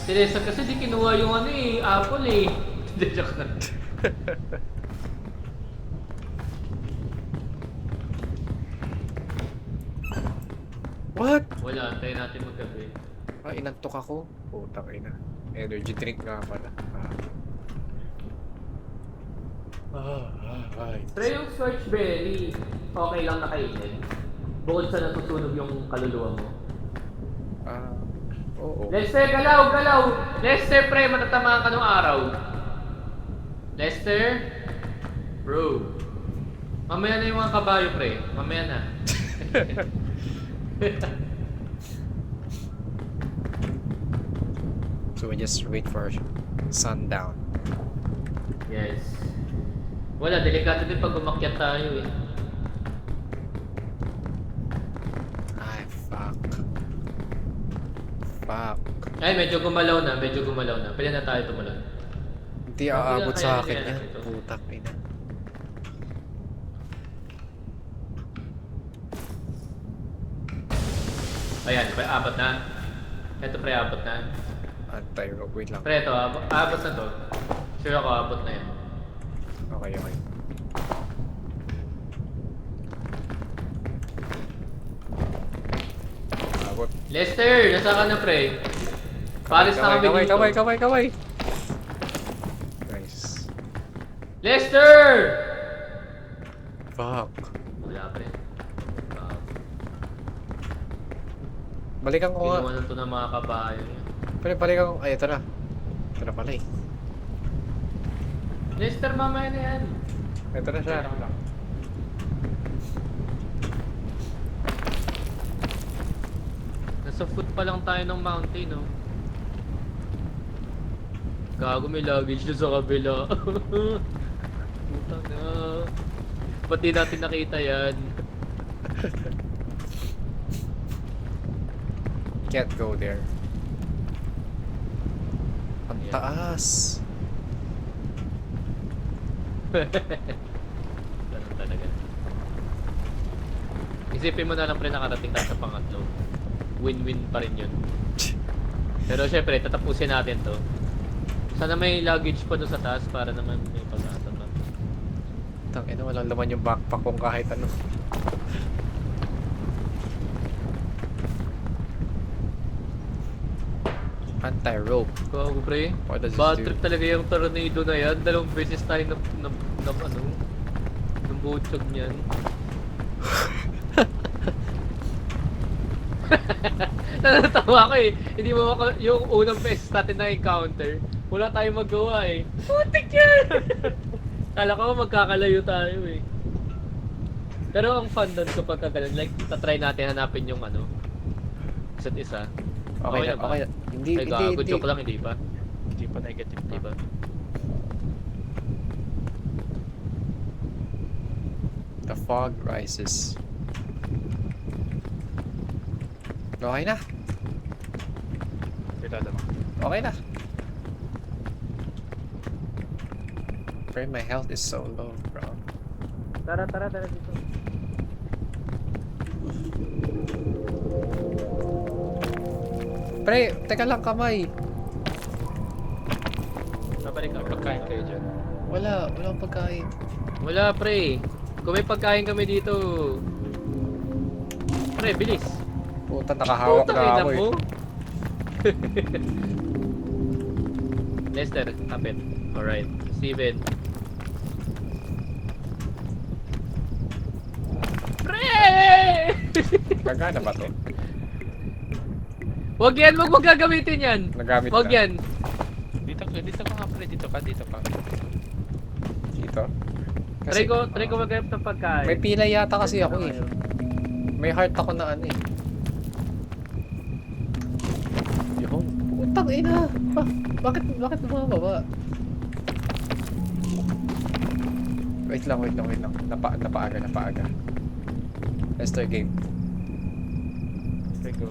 Speaker 2: Teresa kasi di kinuha yung ano eh, apple eh. Hindi, joke na.
Speaker 1: What?
Speaker 2: Wala, antayin natin maggabi.
Speaker 1: Ah, inantok ako. Putang ina. Energy drink nga pala. Ay.
Speaker 2: Pero yung Scorch Berry, okay lang nakainin. Bukod sa natutunog yung kaluluwa mo.
Speaker 1: Oo.
Speaker 2: Lester, galaw, galaw! Lester, pre, matatamaan ka nung araw. Lester? Bro. Mamaya na yung mga kabayo, pre. Mamaya na.
Speaker 1: So we just wait for sundown.
Speaker 2: Yes. Wala, delikado din pag umakyat tayo eh.
Speaker 1: Ay, fuck. Fuck.
Speaker 2: Ay, medyo gumalaw na, medyo gumalaw na. Pwede na tayo tumalon.
Speaker 1: Hindi aabot sa akin
Speaker 2: kaya
Speaker 1: yan.
Speaker 2: ito.
Speaker 1: Putak ina.
Speaker 2: Ayan, pre, abot na. Ito, pre, abot na.
Speaker 1: Anti-rope. Wait lang.
Speaker 2: Pre, ito, abot na to. Sure ako, abot na yan.
Speaker 1: Okay, okay. Abot.
Speaker 2: Lester, nasa ka na, pre? Paris na kami dito.
Speaker 1: Kamay. Nice.
Speaker 2: Lester!
Speaker 1: Fuck.
Speaker 2: Wala, pre.
Speaker 1: Balikan ko nga.
Speaker 2: Kinuha na to ng mga kabayo niya.
Speaker 1: Pero balikan ko. Ay, ito na. Ito na pala eh.
Speaker 2: Lester, mamaya na yan.
Speaker 1: Ito na siya.
Speaker 2: Nasa foot pa lang tayo ng mountain, no? Gago, may luggage doon sa kabila. Puta na. Ba't di natin nakita yan?
Speaker 1: Can't go there. Ang
Speaker 2: Yeah.
Speaker 1: taas.
Speaker 2: Ganun talaga. Isipin mo na lang pre nakarating tayo sa pangatlo. Win-win pa rin yun. Pero syempre, tatapusin natin to. Sana may luggage pa doon sa taas para naman may pag-asa pa.
Speaker 1: Tangina, walang laman yung backpack kung kahit ano. Anti-rope.
Speaker 2: Gago pre.
Speaker 1: What does this
Speaker 2: Bad
Speaker 1: do?
Speaker 2: trip talaga yung tornado na yan. 2 beses tayo ng butsog niyan. Natatawa ko eh. Hindi mo yung unang beses natin na-encounter. Wala tayong magawa eh. Putik yan! Kala ko magkakalayo tayo eh. Pero ang fun doon kapag kagalan, like, tatry natin hanapin yung ano, isa't isa.
Speaker 1: Okay na,
Speaker 2: ba?
Speaker 1: okay na. Hindi,
Speaker 2: Ay,
Speaker 1: hindi,
Speaker 2: gago,
Speaker 1: hindi.
Speaker 2: joke lang, hindi ba?
Speaker 3: Hindi pa negative
Speaker 2: Hindi ba?
Speaker 1: The fog rises. Okay na.
Speaker 3: Wait, ano?
Speaker 1: Okay na. Friend, my health is so low, bro.
Speaker 4: Tara dito.
Speaker 1: Pre, teka lang kamay.
Speaker 2: Babalik
Speaker 3: May
Speaker 2: ako.
Speaker 3: pagkain kayo dyan.
Speaker 1: Walang pagkain.
Speaker 2: Wala, pre. Kung may pagkain kami dito. Pre, bilis.
Speaker 1: Puta, nakahawak
Speaker 2: Putang
Speaker 1: na
Speaker 2: ina
Speaker 1: ako eh.
Speaker 2: mo. Lester, tapit. Alright. Steven. Pre!
Speaker 1: Gagana ba to?
Speaker 2: Wag yan, wag mo gagamitin yan.
Speaker 1: Nagamit
Speaker 2: Wag
Speaker 1: na.
Speaker 2: yan.
Speaker 3: Dito ka nga pre, dito ka.
Speaker 1: Dito?
Speaker 2: Try ko maghanap ng pagkain.
Speaker 1: May pila yata kasi ako eh. May heart ako na ano eh. Yun. Putang ina. Bakit bumababa? Wait lang. Napaaga. Lester game.
Speaker 3: Pre, go.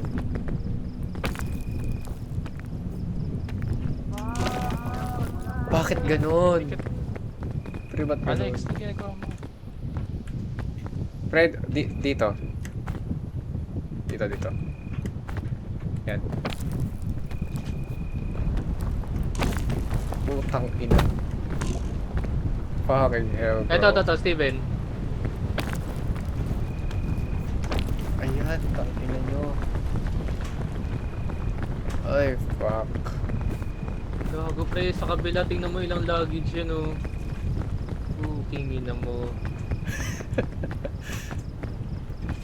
Speaker 1: Bakit ganun? Pre, ba't ganun?
Speaker 3: Alex, ano ginagawa mo?
Speaker 1: Fred, dito. Dito. Yan. Putang ina. Fucking hell, bro.
Speaker 2: Ito, Steven.
Speaker 1: Ayan, tangina nyo. Ay, fuck.
Speaker 2: Gago, pre. Sa kabila, tingnan mo ilang luggage yan, oh. Tingin na mo.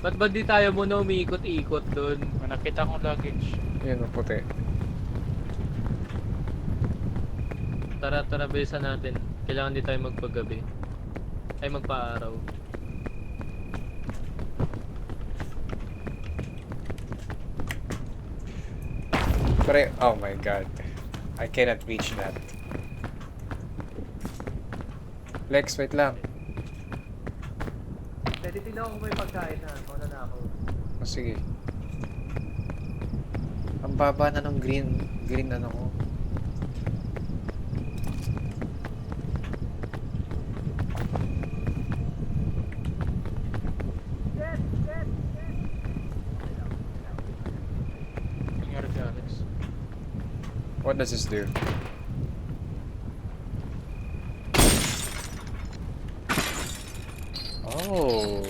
Speaker 2: Ba't ba di tayo muna umiikot-ikot dun?
Speaker 3: May nakita akong luggage.
Speaker 1: Yan ang puti.
Speaker 2: Tara, bilisan natin. Kailangan di tayo magpagabi. Ay, magpa-araw.
Speaker 1: Pre, oh my god. I cannot reach that. Lex, wait lang.
Speaker 4: Titignan ko kung may pagkain na. Mauna na ako.
Speaker 1: Oh, sige. Ang baba na ng green ano ko.
Speaker 3: Nangyari kay Alex.
Speaker 1: What does this do? Oh.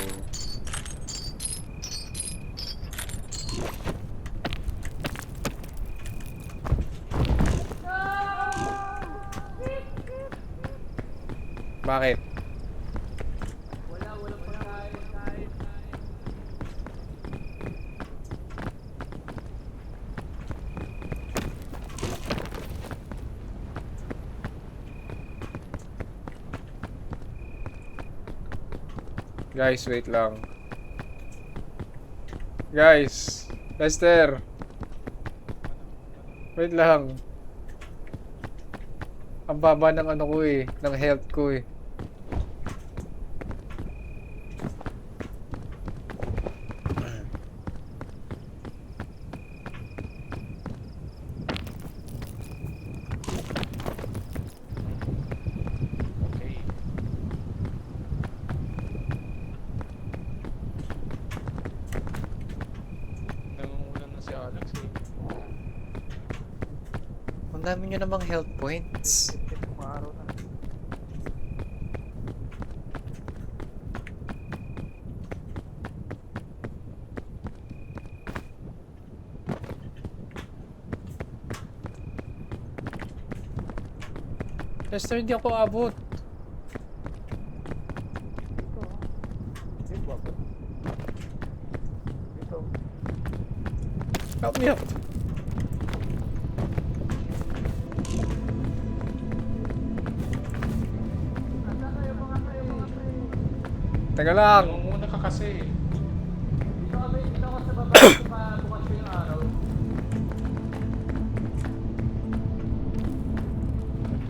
Speaker 1: Bakit?
Speaker 2: Walang pagkain.
Speaker 1: Guys, wait lang. Guys, Lester. Wait lang. Ang baba ng ano ko eh, ng health ko eh.
Speaker 3: Okay. Nangungulan na si Alex eh.
Speaker 1: Ang dami nyo namang health points.
Speaker 4: Umaraw na.
Speaker 1: Lester, hindi ako abot.
Speaker 4: Dito. Dito.
Speaker 1: Help me out. Teka lang.
Speaker 3: Nangunguna ka kasi.
Speaker 2: Dito ako sa baba. Bukas ko yung araw.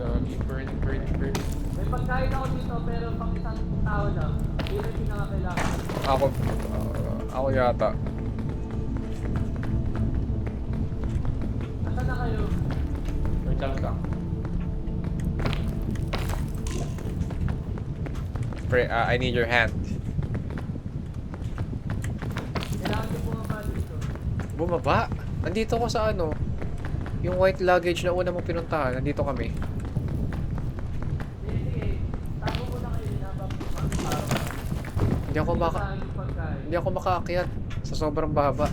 Speaker 3: Lagi burning.
Speaker 2: May pagkain ako dito pero pang isang tao lang. Hindi na pinakakailangan.
Speaker 1: Ako yata.
Speaker 2: Nasaan na kayo?
Speaker 3: Wait lang.
Speaker 1: I need your hand.
Speaker 4: Kailangan mo bumaba dito.
Speaker 1: Bumaba? Nandito ko sa ano? Yung white luggage na una mong pinuntahan. Nandito kami.
Speaker 4: Sige, tago mo na kayo habang
Speaker 1: Hindi ako hindi ako makaakyat sa sobrang baba.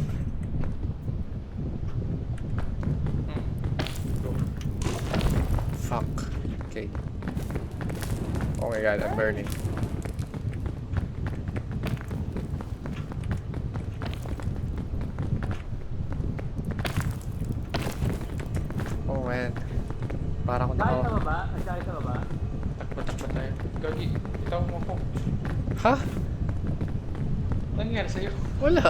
Speaker 1: Fuck. Okay. Oh my god, I'm burning. Oh man. Para akong
Speaker 4: Kahit
Speaker 1: naka...
Speaker 4: sa baba? At kahit sa baba?
Speaker 3: Takbo tayo. Gagi, itaw mo ako.
Speaker 1: Ha?
Speaker 3: Ano nangyari sa'yo?
Speaker 1: Wala.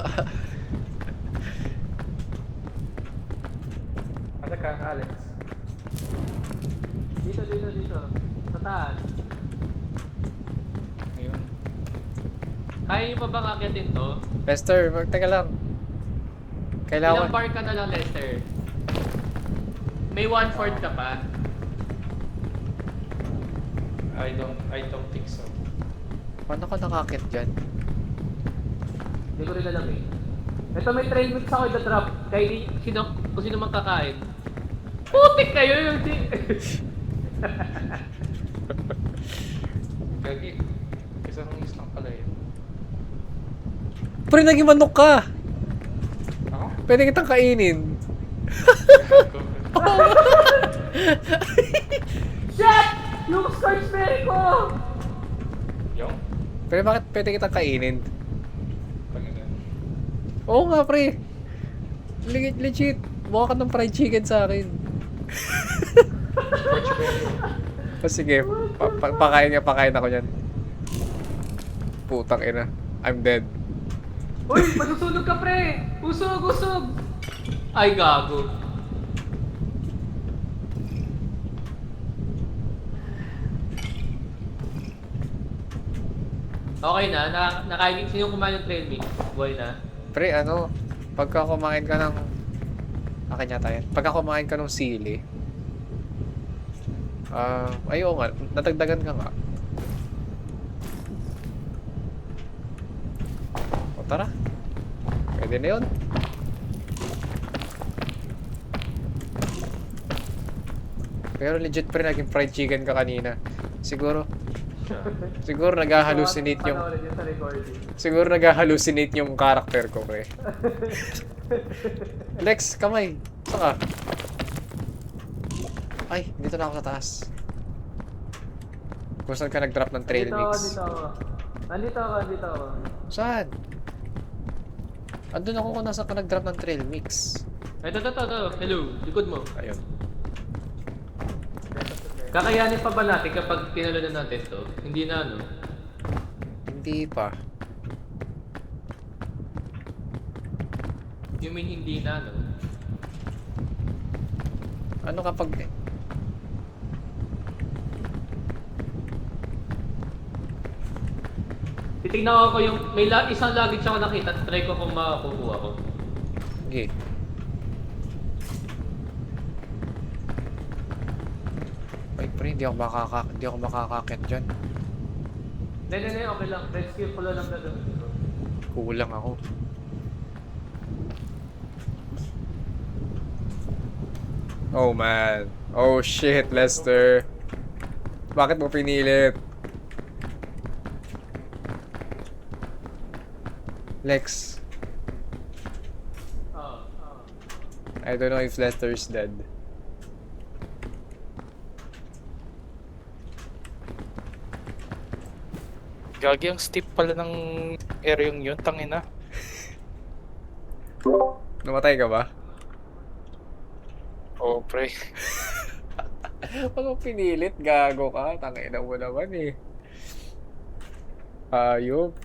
Speaker 3: Ano ka, Alex?
Speaker 4: Dito. Sa taas.
Speaker 3: Ngayon.
Speaker 2: Kaya nyo pa bang akyatin to?
Speaker 1: Lester, teka lang.
Speaker 2: Ilang
Speaker 1: Kailangan...
Speaker 2: bar ka na lang, Lester? May 1/4 ka pa?
Speaker 3: I don't think so.
Speaker 1: Paano ka nakakit dyan?
Speaker 4: Hindi ko rin alam eh. Ito may train mix ako ito drop.
Speaker 2: Kaya kung sino mang kakain. Putik kayo yung
Speaker 3: Gagi, isang lang pala yun.
Speaker 1: Pre, naging manok ka!
Speaker 3: Ako?
Speaker 1: Pwede kitang kainin.
Speaker 4: Shit! Yung scorch berry ko!
Speaker 3: Yung?
Speaker 1: Pre, bakit pwede kitang kainin?
Speaker 3: Panginoon.
Speaker 1: Oo nga, pre. Legit. Mukha ka ng fried chicken sa akin.
Speaker 3: Scorch berry.
Speaker 1: O sige, pakain ako yan. Putang ina. I'm dead.
Speaker 2: Uy, masusunog ka pre! Usog! Ay, gago. Okay na, nakain, sino kumain ng trail mix? Buhay na.
Speaker 1: Pre, ano, pagka kumain ka ng... Akin yata yan. Pagka kumain ka ng sili, ayaw nga, natagdagan ka nga. O tara. Pwede na yun. Pero legit pre, naging fried chicken ka kanina. Siguro nag-hallucinate yung...
Speaker 4: Panoorin yun sa recording.
Speaker 1: Siguro nag-hallucinate yung character ko, pre. Lex, kamay. Saan ka? Ay, dito na ako sa taas. Kung saan ka nag-drop ng trail mix?
Speaker 4: Nandito ako.
Speaker 1: Saan? Andun ako kung nasa ka nag-drop ng trail mix.
Speaker 2: Ito. Hello, likod mo.
Speaker 1: Ayun.
Speaker 2: Kakayanin pa ba natin kapag tinalo na natin to? Hindi na, no?
Speaker 1: Hindi pa.
Speaker 2: You mean hindi na, no?
Speaker 1: Ano kapag...
Speaker 2: Titignan ko yung... May isang luggage ako nakita. Try ko kung makakukuha ko.
Speaker 1: Sige. Ay, pre, hindi ako makakakit dyan.
Speaker 2: Hindi, okay lang. Rescue ko lang gagawin ko.
Speaker 1: Kulang ako. Oh man. Oh shit, Lester. Bakit mo pinilit? Lex, I don't know if Lester's dead.
Speaker 3: Gagi, ang steep pala ng area yun, tangina.
Speaker 1: Namatay ka ba?
Speaker 3: Oo, pre.
Speaker 1: Pag mo pinilit, gago ka. Tangina mo naman eh. Ayop.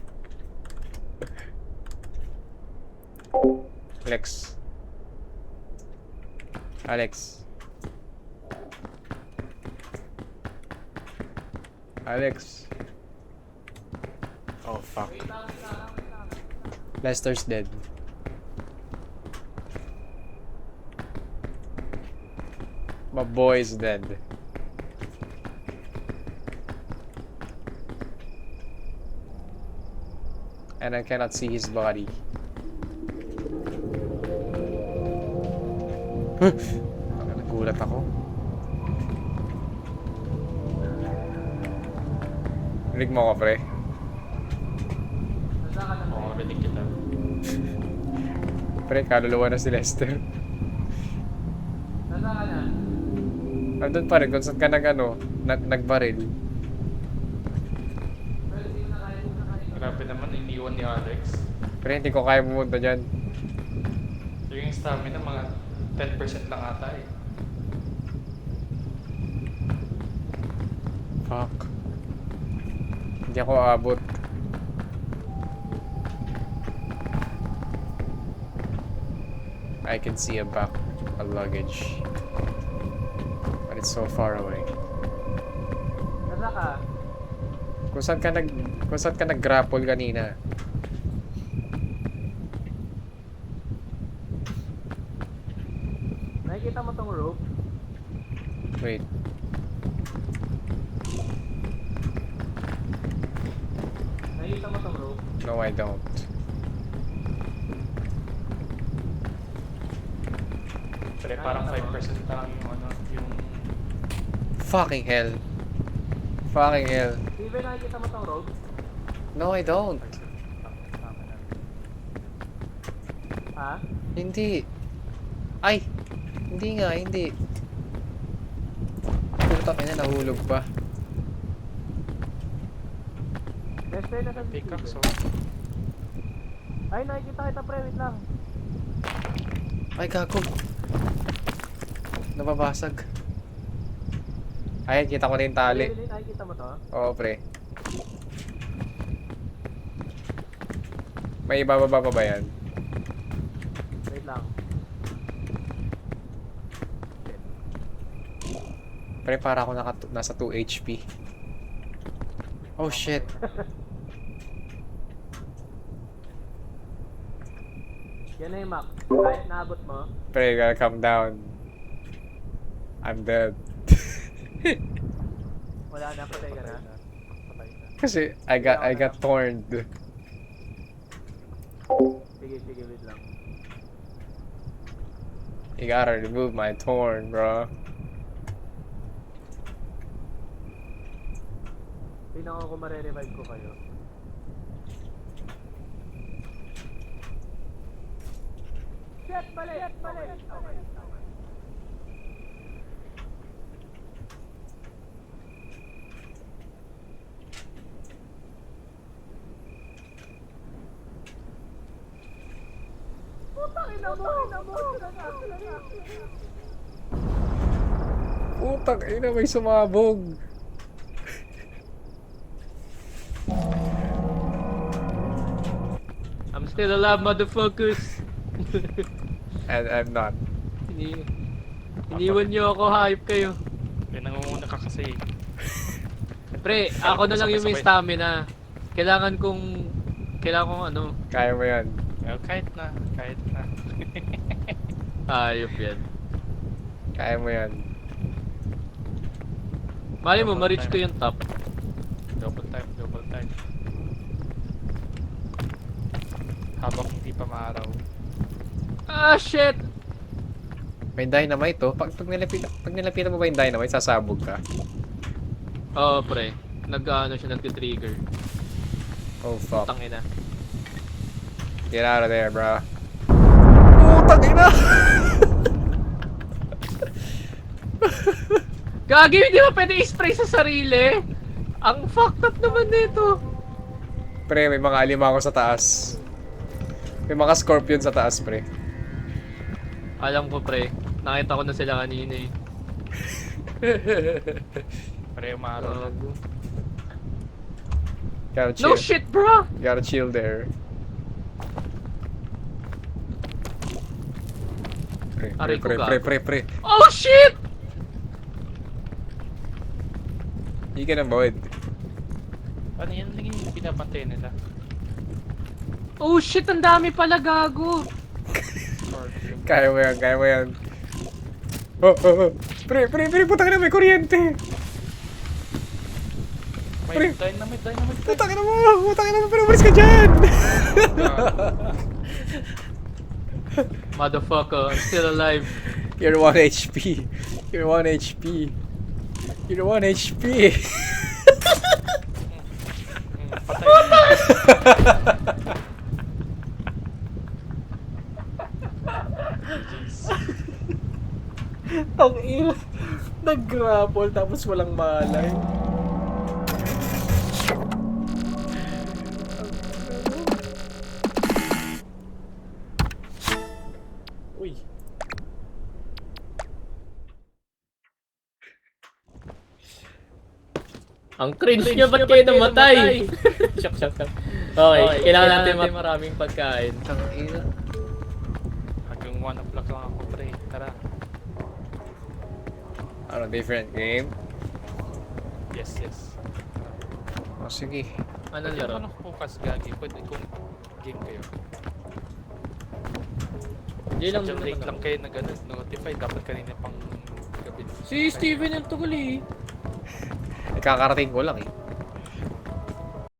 Speaker 1: Alex. Oh fuck. Lester's dead. My boy's dead. And I cannot see his body. Nagulat ako. Rinig mo ako, pre.
Speaker 2: Nasa ka na
Speaker 3: Oo, rinig kita.
Speaker 1: Pre, kaluluwa na si Lester.
Speaker 2: Nasa ka na?
Speaker 1: Nandun pa rin kung saan ka nagbaril.
Speaker 3: Grabe naman, iniwan ni Alex.
Speaker 1: Pre, hindi ko kaya pumunta dyan.
Speaker 3: So yung stamina, mga 10% lang ata eh.
Speaker 1: Fuck. Hindi ako aabot. I can see a luggage. But it's so far away.
Speaker 4: Nasa ka?
Speaker 1: Kung saan ka nag-grapple kanina?
Speaker 4: Nakikita mo tong rope?
Speaker 1: Wait.
Speaker 4: Nakikita mo tong rope?
Speaker 1: No, I don't.
Speaker 3: Pero parang 5% na lang yung ano, yung...
Speaker 1: Fucking hell. Fucking hell.
Speaker 4: Steven, nakikita mo tong rope?
Speaker 1: No, I don't.
Speaker 4: Ha?
Speaker 1: Hindi. Ay! Hindi nga, hindi. Puta ka na, nahulog pa.
Speaker 4: Lester, nasa si
Speaker 3: Pickaxe,
Speaker 4: Steven.
Speaker 3: oh.
Speaker 4: Ay, nakikita kita pre, wait lang.
Speaker 1: Ay, gago. Nababasag. Ay, kita ko na yung tali.
Speaker 4: Steven, nakikita mo to?
Speaker 1: Oo, pre. May ibababa pa ba yan?
Speaker 4: Wait lang.
Speaker 1: Pre, para ako nasa 2 HP. Oh, shit.
Speaker 4: Yan na yung map. Kahit naabot mo.
Speaker 1: Pre, you gotta calm down. I'm dead.
Speaker 4: Wala na, patay ka na.
Speaker 1: Kasi I got torned.
Speaker 4: Sige, sige, wait lang.
Speaker 1: You gotta remove my torn, bro.
Speaker 4: Tingnan ko kung mare-revive ko kayo. Shit, balik! Shit, balik! Okay. Putang ina mo!
Speaker 1: Putang ina, may sumabog.
Speaker 2: I'm still alive, motherfuckers.
Speaker 1: And I'm not.
Speaker 2: Iniwan niyo ako, hype kayo.
Speaker 3: Eh, nangunguna ka kasi.
Speaker 2: Pre, ako na lang yung may stamina. Kailangan kong ano,
Speaker 1: Kaya mo yan.
Speaker 3: Eh, kahit na.
Speaker 2: ayop yan.
Speaker 1: Kaya mo yan.
Speaker 2: Mali mo, ma-reach ko yung top.
Speaker 3: Double time. Habang hindi pa maaraw.
Speaker 2: Ah, shit!
Speaker 1: May dynamite to. Pag nilapitan mo ba yung dynamite, sasabog ka.
Speaker 2: Oo, pre. Nag-ano siya, nag-trigger.
Speaker 1: Oh, fuck.
Speaker 2: Tangina.
Speaker 1: Get out of there, bro. Putang ina!
Speaker 2: Gagi, hindi mo pwede i-spray sa sarili. Ang fucked up naman nito.
Speaker 1: Pre, may mga alimango sa taas. May mga scorpion sa taas, pre.
Speaker 2: Alam ko, pre. Nakita ko na sila kanina eh.
Speaker 3: Pero yung maaraw na.
Speaker 2: Gago.
Speaker 1: Gotta chill.
Speaker 2: No shit, bro!
Speaker 1: Gotta chill there.
Speaker 2: Aray ko, gago.
Speaker 1: Pre.
Speaker 2: Oh shit!
Speaker 1: You can avoid.
Speaker 3: Ano yan lang yung pinapantay nila?
Speaker 2: Oh shit, ang dami pala, gago.
Speaker 1: Kaya mo yan. Oh. Pre, putang ina, may kuryente.
Speaker 3: May dynamite.
Speaker 1: Putangin na mo, pero umalis ka dyan!
Speaker 2: Motherfucker, I'm still alive.
Speaker 1: You're 1 HP. You're 1 HP. You're 1 HP.
Speaker 3: Patay.
Speaker 1: Ang ina. Nag-grapple tapos walang malay. Uy.
Speaker 2: Ang cringe nyo, ba't kayo namatay? Shock. Okay, kailangan natin maraming pagkain.
Speaker 1: Ang ina.
Speaker 3: Hanggang 1 o'clock lang ako, pre. Tara.
Speaker 1: Ano, different game?
Speaker 3: Yes.
Speaker 1: O, sige.
Speaker 2: Anong
Speaker 3: Pwede
Speaker 2: laro?
Speaker 3: ako focus, Gagi. Pwede kung game kayo.
Speaker 2: Hindi lang
Speaker 3: Sadyang
Speaker 2: naman
Speaker 3: late
Speaker 2: ako.
Speaker 3: lang kayo nag-notify. Dapat kanina pang gabi.
Speaker 2: Si Steven yung tugol eh.
Speaker 1: Ikakarating ko lang eh.